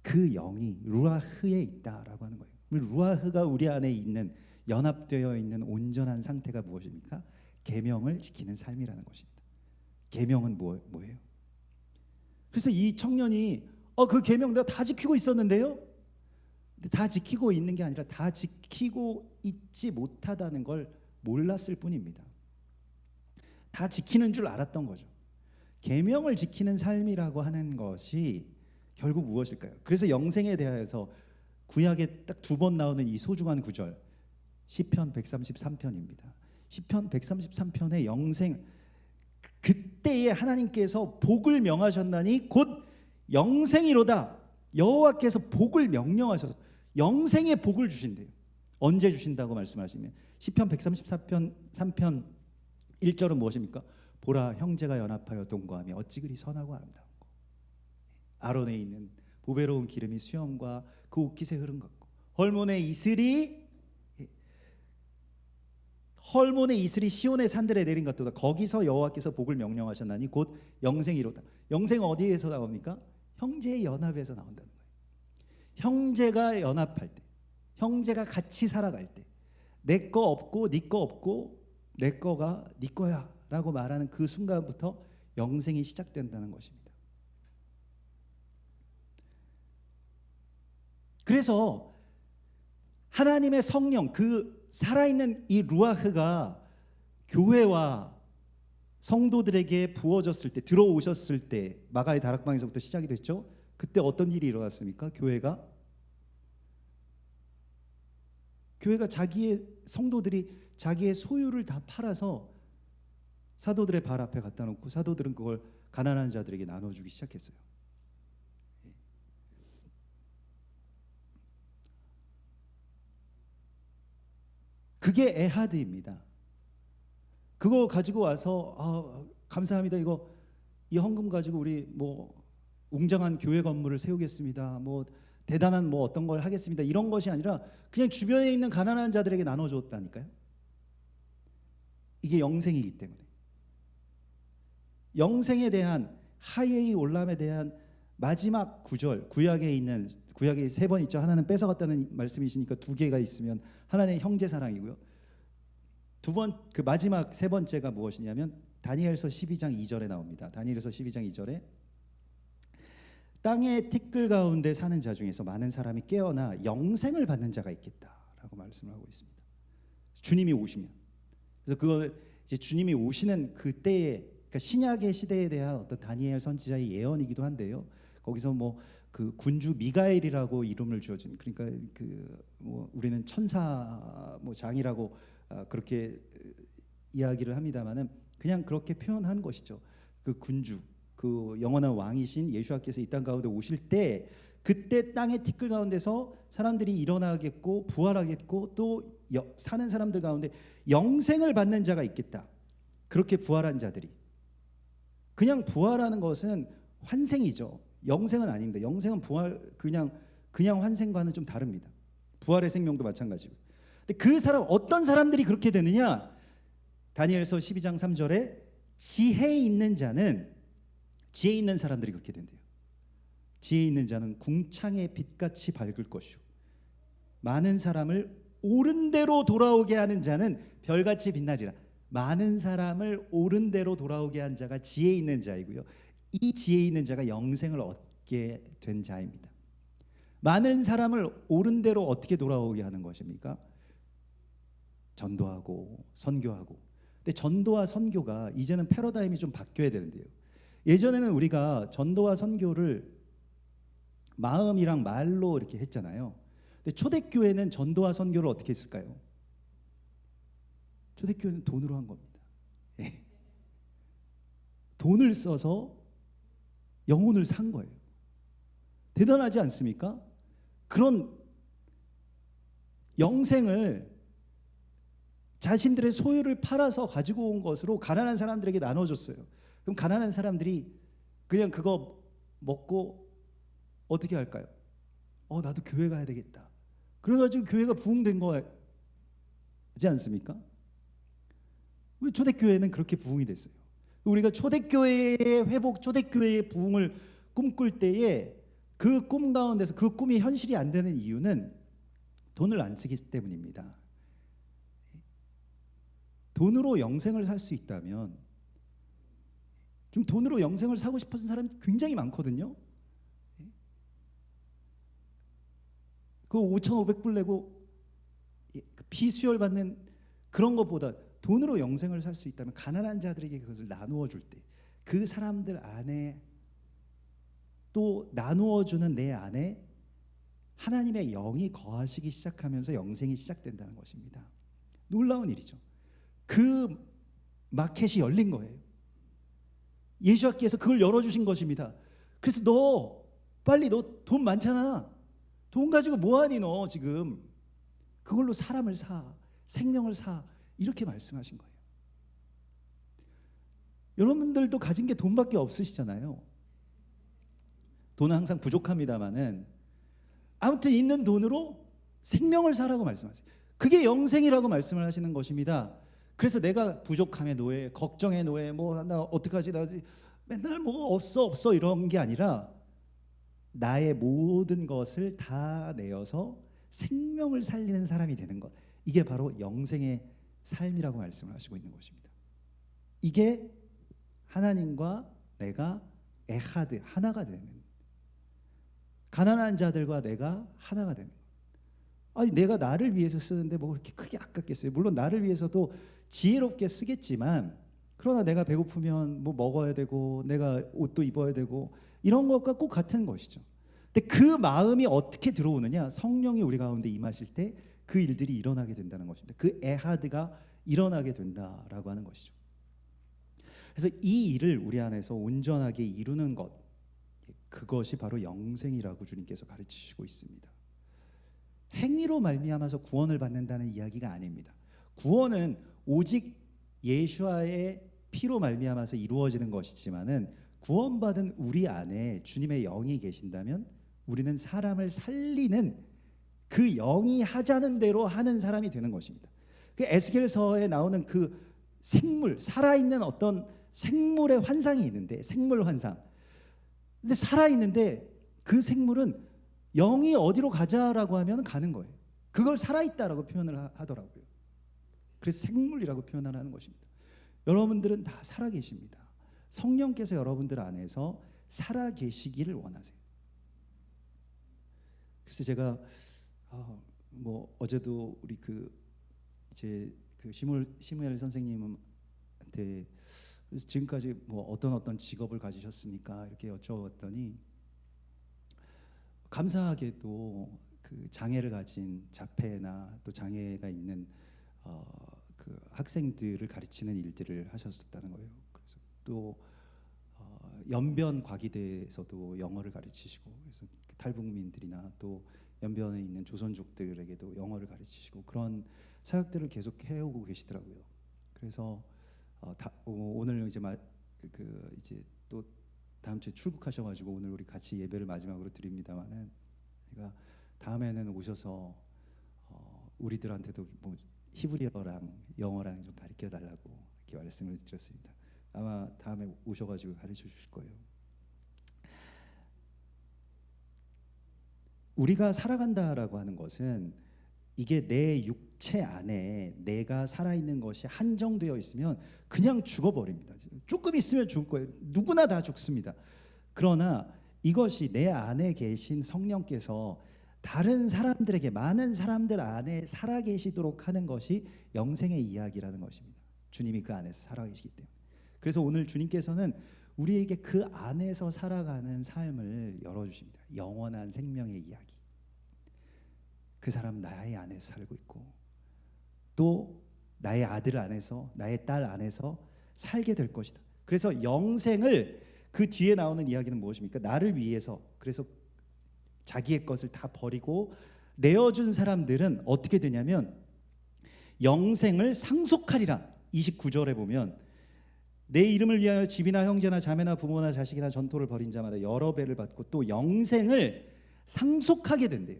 그 영이 루아흐에 있다라고 하는 거예요. 루아흐가 우리 안에 있는 연합되어 있는 온전한 상태가 무엇입니까? 계명을 지키는 삶이라는 것입니다. 계명은 뭐예요? 그래서 이 청년이 그 계명 내가 다 지키고 있었는데요. 근데 다 지키고 있는 게 아니라 다 지키고 있지 못하다는 걸 몰랐을 뿐입니다. 다 지키는 줄 알았던 거죠. 계명을 지키는 삶이라고 하는 것이 결국 무엇일까요? 그래서 영생에 대하여서 구약에 딱 2번 나오는 이 소중한 구절 시편 133편입니다. 시편 133편의 영생, 그때에 하나님께서 복을 명하셨나니 곧 영생이로다. 여호와께서 복을 명령하셔서 영생의 복을 주신대요. 언제 주신다고 말씀하시면 시편 134편 3편 1절은 무엇입니까? 보라, 형제가 연합하여 동거하며 어찌 그리 선하고 아름다운 거. 아론에 있는 보배로운 기름이 수염과 그 옷깃에 흐른 것 같고 헐몬의 이슬이 시온의 산들에 내린 것보다 거기서 여호와께서 복을 명령하셨나니 곧 영생이로다. 영생 어디에서 나옵니까? 형제의 연합에서 나온다는 거예요. 형제가 연합할 때, 형제가 같이 살아갈 때, 내 거 없고 네 거 없고 내 거가 네 거야 라고 말하는 그 순간부터 영생이 시작된다는 것입니다. 그래서 하나님의 성령, 그 살아있는 이 루아흐가 교회와 성도들에게 부어졌을 때, 들어오셨을 때, 마가의 다락방에서부터 시작이 됐죠. 그때 어떤 일이 일어났습니까? 교회가 자기의 성도들이 자기의 소유를 다 팔아서 사도들의 발 앞에 갖다 놓고 사도들은 그걸 가난한 자들에게 나눠주기 시작했어요. 그게 에하드입니다. 그거 가지고 와서 감사합니다. 이 헌금 가지고 우리 뭐 웅장한 교회 건물을 세우겠습니다. 뭐 대단한 뭐 어떤 걸 하겠습니다. 이런 것이 아니라 그냥 주변에 있는 가난한 자들에게 나눠줬다니까요. 이게 영생이기 때문에. 영생에 대한 하예이 올람에 대한 마지막 구절, 구약에 3번 있죠. 하나는 뺏어갔다는 말씀이시니까 2개가 있으면 하나는 형제 사랑이고요. 그 마지막 3번째가 무엇이냐면 다니엘서 12장 2절에 나옵니다. 다니엘서 12장 2절에 땅의 티끌 가운데 사는 자 중에서 많은 사람이 깨어나 영생을 받는 자가 있겠다라고 말씀을 하고 있습니다. 주님이 오시면. 그래서 그거 이제 주님이 오시는 그때에, 그러니까 신약의 시대에 대한 어떤 다니엘 선지자의 예언이기도 한데요. 거기서 뭐 그 군주 미가엘이라고 이름을 주어진, 그러니까 그 뭐 우리는 천사 뭐 장이라고 그렇게 이야기를 합니다만은 그냥 그렇게 표현한 것이죠. 그 군주, 그 영원한 왕이신 예수와께서 이 땅 가운데 오실 때 그때 땅의 티끌 가운데서 사람들이 일어나겠고 부활하겠고 또 사는 사람들 가운데 영생을 받는 자가 있겠다. 그렇게 부활한 자들이. 그냥 부활하는 것은 환생이죠. 영생은 아닙니다. 영생은 부활 그냥 환생과는 좀 다릅니다. 부활의 생명도 마찬가지고. 근데 그 사람 어떤 사람들이 그렇게 되느냐? 다니엘서 12장 3절에 지혜 있는 사람들이 그렇게 된대요. 지혜 있는 자는 궁창의 빛같이 밝을 것이요 많은 사람을 옳은 대로 돌아오게 하는 자는 별같이 빛나리라. 많은 사람을 옳은 대로 돌아오게 한 자가 지혜 있는 자이고요. 이 지혜 있는 자가 영생을 얻게 된 자입니다. 많은 사람을 옳은 대로 어떻게 돌아오게 하는 것입니까? 전도하고 선교하고. 근데 전도와 선교가 이제는 패러다임이 좀 바뀌어야 되는데요. 예전에는 우리가 전도와 선교를 마음이랑 말로 이렇게 했잖아요. 근데 초대교회는 전도와 선교를 어떻게 했을까요? 초대교회는 돈으로 한 겁니다. 예. 돈을 써서 영혼을 산 거예요. 대단하지 않습니까? 그런 영생을 자신들의 소유를 팔아서 가지고 온 것으로 가난한 사람들에게 나눠줬어요. 그럼 가난한 사람들이 그냥 그거 먹고 어떻게 할까요? 나도 교회 가야 되겠다. 그래가지고 교회가 부흥된 거지 않습니까? 왜 초대교회는 그렇게 부흥이 됐어요? 우리가 초대교회의 회복, 초대교회의 부흥을 꿈꿀 때에 그 꿈 가운데서 그 꿈이 현실이 안 되는 이유는 돈을 안 쓰기 때문입니다. 돈으로 영생을 살 수 있다면, 좀 돈으로 영생을 사고 싶어서 사람이 굉장히 많거든요. 그 5,500불 내고 피수혈 받는 그런 것보다 돈으로 영생을 살 수 있다면 가난한 자들에게 그것을 나누어 줄 때 그 사람들 안에 또 나누어 주는 내 안에 하나님의 영이 거하시기 시작하면서 영생이 시작된다는 것입니다. 놀라운 일이죠. 그 마켓이 열린 거예요. 예수님께서 그걸 열어주신 것입니다. 그래서 너 빨리, 너 돈 많잖아. 돈 가지고 뭐하니 너 지금. 그걸로 사람을 사, 생명을 사, 이렇게 말씀하신 거예요. 여러분들도 가진 게 돈밖에 없으시잖아요. 돈은 항상 부족합니다마는 아무튼 있는 돈으로 생명을 사라고 말씀하세요. 그게 영생이라고 말씀을 하시는 것입니다. 그래서 내가 부족함의 노예, 걱정의 노예, 나 어떡하지, 나 맨날 없어 이런 게 아니라 나의 모든 것을 다 내어서 생명을 살리는 사람이 되는 것, 이게 바로 영생의 삶이라고 말씀을 하시고 있는 것입니다. 이게 하나님과 내가 에하드, 하나가 되는, 가난한 자들과 내가 하나가 되는 것. 아니 내가 나를 위해서 쓰는데 뭐 그렇게 크게 아깝겠어요. 물론 나를 위해서도 지혜롭게 쓰겠지만, 그러나 내가 배고프면 뭐 먹어야 되고 내가 옷도 입어야 되고 이런 것과 꼭 같은 것이죠. 근데 그 마음이 어떻게 들어오느냐? 성령이 우리 가운데 임하실 때 그 일들이 일어나게 된다는 것입니다. 그 에하드가 일어나게 된다라고 하는 것이죠. 그래서 이 일을 우리 안에서 온전하게 이루는 것, 그것이 바로 영생이라고 주님께서 가르치시고 있습니다. 행위로 말미암아서 구원을 받는다는 이야기가 아닙니다. 구원은 오직 예수와의 피로 말미암아서 이루어지는 것이지만은, 구원받은 우리 안에 주님의 영이 계신다면 우리는 사람을 살리는, 그 영이 하자는 대로 하는 사람이 되는 것입니다. 그 에스겔서에 나오는 그 생물, 살아있는 어떤 생물의 환상이 있는데, 생물 환상. 근데 살아있는데 그 생물은 영이 어디로 가자라고 하면 가는 거예요. 그걸 살아있다라고 표현을 하더라고요. 그래서 생물이라고 표현을 하는 것입니다. 여러분들은 다 살아계십니다. 성령께서 여러분들 안에서 살아계시기를 원하세요. 그래서 제가 어제도 우리 이제 시무엘 선생님한테 지금까지 어떤 직업을 가지셨습니까? 이렇게 여쭤봤더니, 감사하게도 그 장애를 가진 자폐나 또 장애가 있는 그 학생들을 가르치는 일들을 하셨었다는 거예요. 그래서 또 연변 과기대에서도 영어를 가르치시고, 그래서 탈북민들이나 또 연변에 있는 조선족들에게도 영어를 가르치시고, 그런 사역들을 계속 해오고 계시더라고요. 그래서 오늘 이제 또 다음 주에 출국하셔가지고 오늘 우리 같이 예배를 마지막으로 드립니다만은, 제가 다음에는 오셔서 우리들한테도 히브리어랑 영어랑 좀 가르쳐 달라고 이렇게 말씀을 드렸습니다. 아마 다음에 오셔가지고 가르쳐 주실 거예요. 우리가 살아간다라고 하는 것은, 이게 내 육체 안에 내가 살아있는 것이 한정되어 있으면 그냥 죽어버립니다. 조금 있으면 죽을 거예요. 누구나 다 죽습니다. 그러나 이것이 내 안에 계신 성령께서 다른 사람들에게, 많은 사람들 안에 살아계시도록 하는 것이 영생의 이야기라는 것입니다. 주님이 그 안에서 살아계시기 때문에. 그래서 오늘 주님께서는 우리에게 그 안에서 살아가는 삶을 열어주십니다. 영원한 생명의 이야기. 그 사람 나의 안에서 살고 있고, 또 나의 아들 안에서, 나의 딸 안에서 살게 될 것이다. 그래서 영생을, 그 뒤에 나오는 이야기는 무엇입니까? 나를 위해서, 그래서 자기의 것을 다 버리고 내어준 사람들은 어떻게 되냐면 영생을 상속하리라. 29절에 보면 내 이름을 위하여 집이나 형제나 자매나 부모나 자식이나 전토를 벌인 자마다 여러 배를 받고 또 영생을 상속하게 된대요.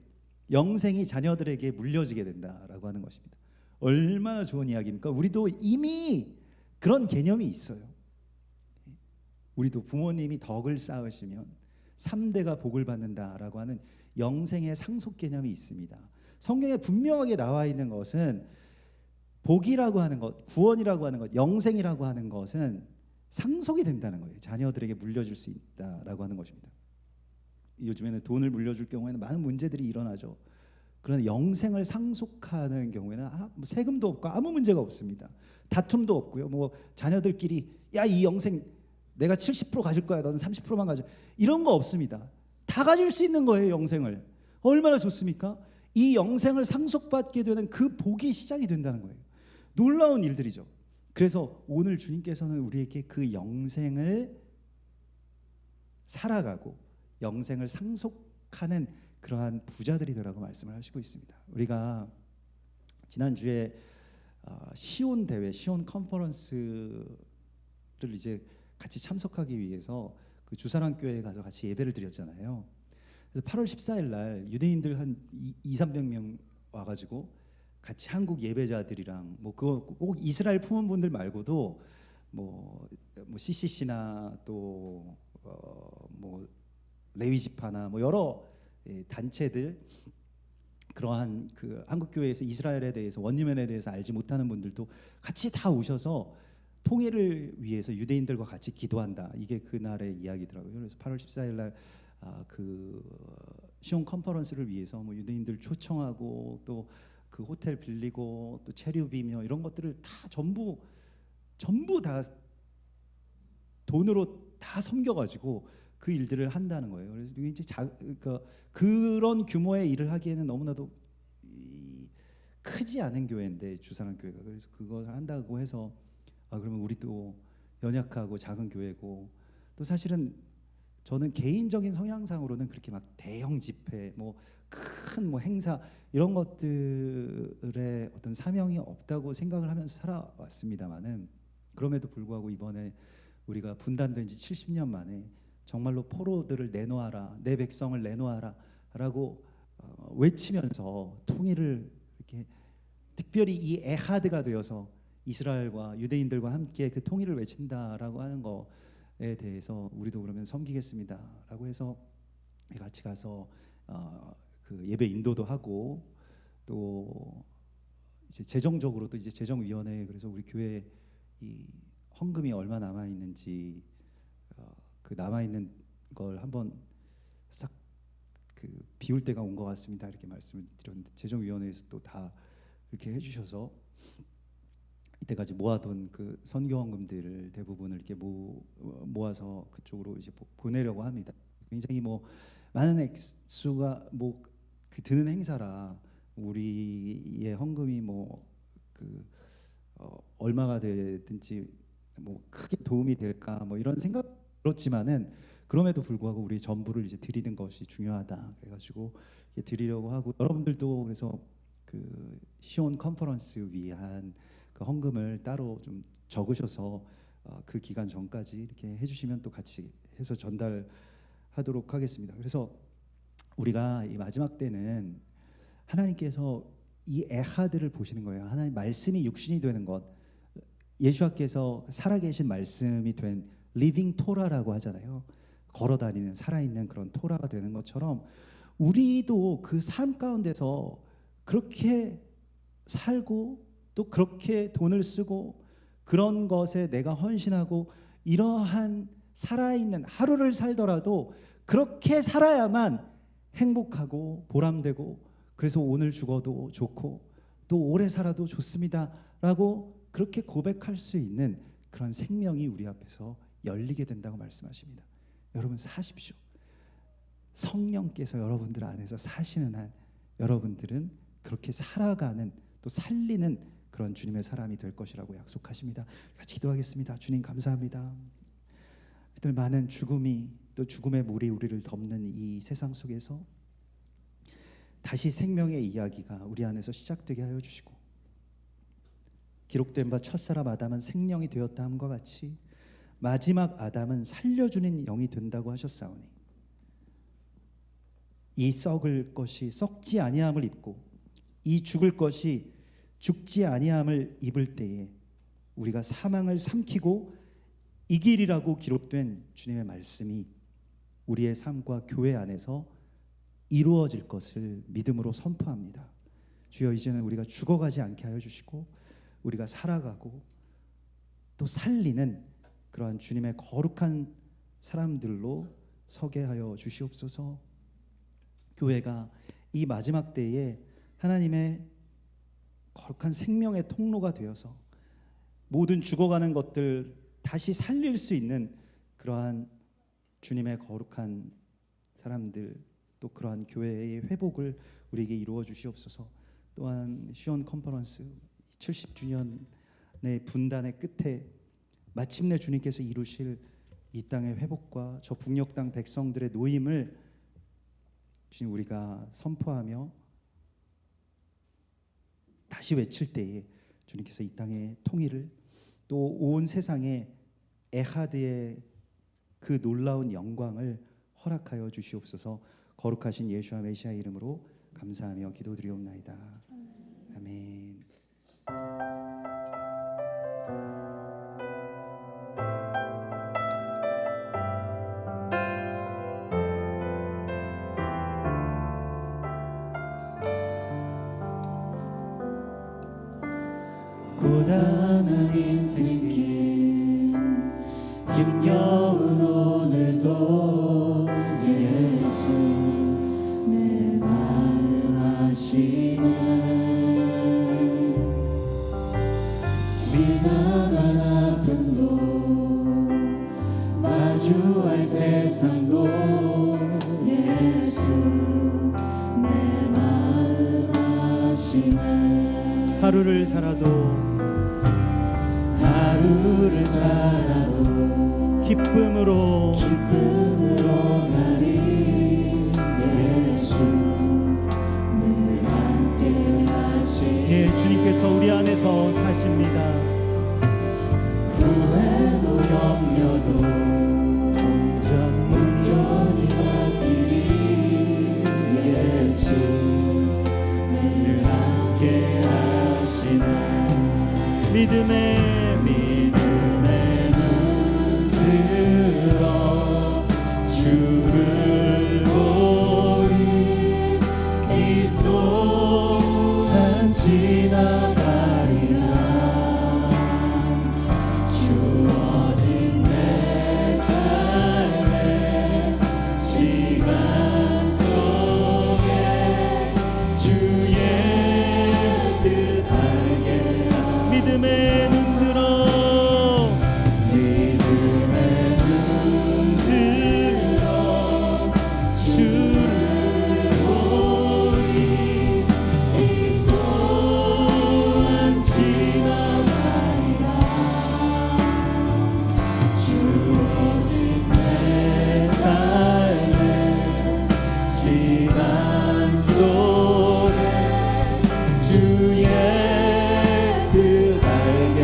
영생이 자녀들에게 물려지게 된다라고 하는 것입니다. 얼마나 좋은 이야기입니까? 우리도 이미 그런 개념이 있어요. 우리도 부모님이 덕을 쌓으시면 3대가 복을 받는다라고 하는 영생의 상속 개념이 있습니다. 성경에 분명하게 나와 있는 것은 복이라고 하는 것, 구원이라고 하는 것, 영생이라고 하는 것은 상속이 된다는 거예요. 자녀들에게 물려줄 수 있다라고 하는 것입니다. 요즘에는 돈을 물려줄 경우에는 많은 문제들이 일어나죠. 그러나 영생을 상속하는 경우에는 뭐 세금도 없고 아무 문제가 없습니다. 다툼도 없고요. 뭐 자녀들끼리 야, 이 영생 내가 70% 가질 거야, 너는 30%만 가져, 이런 거 없습니다. 다 가질 수 있는 거예요. 영생을. 얼마나 좋습니까? 이 영생을 상속받게 되는 그 복이 시작이 된다는 거예요. 놀라운 일들이죠. 그래서 오늘 주님께서는 우리에게 그 영생을 살아가고 영생을 상속하는 그러한 부자들이 되라고 말씀을 하시고 있습니다. 우리가 지난주에 시온 대회, 시온 컨퍼런스를 이제 같이 참석하기 위해서 그 주사랑 교회에 가서 같이 예배를 드렸잖아요. 그래서 8월 14일 날 유대인들 한 200~300명 와가지고 같이 한국 예배자들이랑 뭐 그거 꼭 이스라엘 품은 분들 말고도 뭐 CCC나 또 뭐 레위 지파나 뭐 여러 단체들, 그러한 그 한국 교회에서 이스라엘에 대해서, 원리면에 대해서 알지 못하는 분들도 같이 다 오셔서 통일을 위해서 유대인들과 같이 기도한다. 이게 그날의 이야기더라고요. 그래서 8월 14일 날 그 시온 컨퍼런스를 위해서 뭐 유대인들 초청하고 또 그 호텔 빌리고 또 체류비며 이런 것들을 다 전부 다 돈으로 다 섬겨가지고 그 일들을 한다는 거예요. 그래서 이제 그런 규모의 일을 하기에는 너무나도 크지 않은 교회인데, 주사랑 교회가. 그래서 그걸 한다고 해서 그러면 우리도 연약하고 작은 교회고, 또 사실은 저는 개인적인 성향상으로는 그렇게 막 대형 집회, 뭐 큰 뭐 행사 이런 것들의 어떤 사명이 없다고 생각을 하면서 살아왔습니다만은, 그럼에도 불구하고 이번에 우리가 분단된 지 70년 만에 정말로 포로들을 내놓아라, 내 백성을 내놓아라라고 외치면서 통일을 이렇게 특별히 이 에하드가 되어서 이스라엘과 유대인들과 함께 그 통일을 외친다라고 하는 거에 대해서 우리도 그러면 섬기겠습니다라고 해서 같이 가서 그 예배 인도도 하고, 또 이제 재정적으로도 이제 재정위원회, 그래서 우리 교회 이 헌금이 얼마 남아 있는지 그 남아 있는 걸 한번 싹 그 비울 때가 온 것 같습니다. 이렇게 말씀을 드렸는데 재정위원회에서 또 다 이렇게 해주셔서 이때까지 모아둔 그 선교 헌금들을 대부분을 이렇게 모아서 그쪽으로 이제 보내려고 합니다. 굉장히 뭐 많은 액수가 뭐 그 드는 행사라 우리의 헌금이 뭐 그 얼마가 되든지 뭐 크게 도움이 될까 뭐 이런 생각, 그렇지만은 그럼에도 불구하고 우리 전부를 이제 드리는 것이 중요하다. 그래가지고 드리려고 하고, 여러분들도 그래서 그 시온 컨퍼런스 위한 그 헌금을 따로 좀 적으셔서 그 기간 전까지 이렇게 해주시면 또 같이 해서 전달하도록 하겠습니다. 그래서 우리가 이 마지막 때는 하나님께서 이 에하드를 보시는 거예요. 하나님 말씀이 육신이 되는 것, 예수께서 살아계신 말씀이 된 리빙 토라라고 하잖아요. 걸어다니는 살아있는 그런 토라가 되는 것처럼 우리도 그 삶 가운데서 그렇게 살고 또 그렇게 돈을 쓰고 그런 것에 내가 헌신하고 이러한 살아있는 하루를 살더라도 그렇게 살아야만 행복하고 보람되고, 그래서 오늘 죽어도 좋고 또 오래 살아도 좋습니다라고 그렇게 고백할 수 있는 그런 생명이 우리 앞에서 열리게 된다고 말씀하십니다. 여러분 사십시오. 성령께서 여러분들 안에서 사시는 한 여러분들은 그렇게 살아가는, 또 살리는 그런 주님의 사람이 될 것이라고 약속하십니다. 같이 기도하겠습니다. 주님 감사합니다. 이들 많은 죽음이 또 죽음의 물이 우리를 덮는 이 세상 속에서 다시 생명의 이야기가 우리 안에서 시작되게 하여 주시고, 기록된 바 첫사람 아담은 생명이 되었다 함과 같이 마지막 아담은 살려주는 영이 된다고 하셨사오니, 이 썩을 것이 썩지 아니함을 입고 이 죽을 것이 죽지 아니함을 입을 때에 우리가 사망을 삼키고 이길이라고 기록된 주님의 말씀이 우리의 삶과 교회 안에서 이루어질 것을 믿음으로 선포합니다. 주여, 이제는 우리가 죽어가지 않게 하여 주시고 우리가 살아가고 또 살리는 그러한 주님의 거룩한 사람들로 서게 하여 주시옵소서. 교회가 이 마지막 때에 하나님의 거룩한 생명의 통로가 되어서 모든 죽어가는 것들 다시 살릴 수 있는 그러한 주님의 거룩한 사람들, 또 그러한 교회의 회복을 우리에게 이루어 주시옵소서. 또한 시온 컨퍼런스 70주년의 분단의 끝에 마침내 주님께서 이루실 이 땅의 회복과 저 북녘 땅 백성들의 노임을 주님 우리가 선포하며 다시 외칠 때에 주님께서 이 땅의 통일을, 또 온 세상에 에하드의 그 놀라운 영광을 허락하여 주시옵소서. 거룩하신 예수와 메시아의 이름으로 감사하며 기도드리옵나이다. 아멘. 고단한 인생길 힘겨운 오늘도 예수 내 마음 아시네. 지나간 아픔도 마주할 세상도 예수 내 마음 아시네. 하루를 살아도 기쁨으로 가리 예수 늘 함께 하시네. 예, 주님께서 우리 안에서 사십니다. 후회도 염려도 온전히 받기리 예수 늘 함께 하시네. 믿음의 주를 보리 이 또한 지나가리라. 주어진 내 삶의 시간 속에 주의 뜻 알게 하소서. 믿음의 눈 들어 주를 보리 이 또한 지나가리라. 주어진 내 삶의 시간 속에 주의 뜻 알게.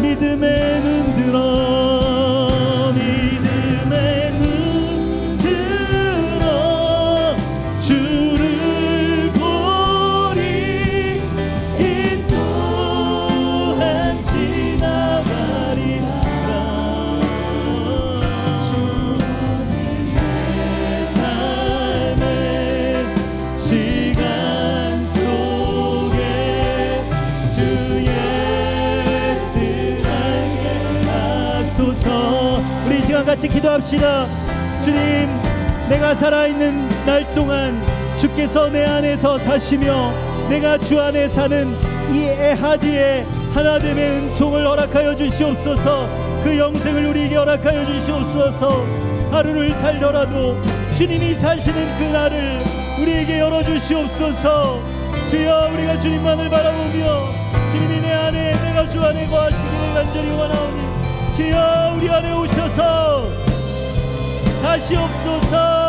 믿음의 눈 들어 주를 보리 이 또한 지나가리라. 주어진 내 삶의 시간 속에 주의 뜻 알게 하소서. 우리 이 시간 같이 기도합시다. 주님, 내가 살아있는 날 동안 주께서 내 안에서 사시며 내가 주 안에 사는 이 에하디의 하나됨의 은총을 허락하여 주시옵소서. 그 영생을 우리에게 허락하여 주시옵소서. 하루를 살더라도 주님이 사시는 그 날을 우리에게 열어주시옵소서. 주여 우리가 주님만을 바라보며 주님이 내 안에 내가 주 안에 거하시기를 간절히 원하오니 주여 우리 안에 오셔서 사시옵소서.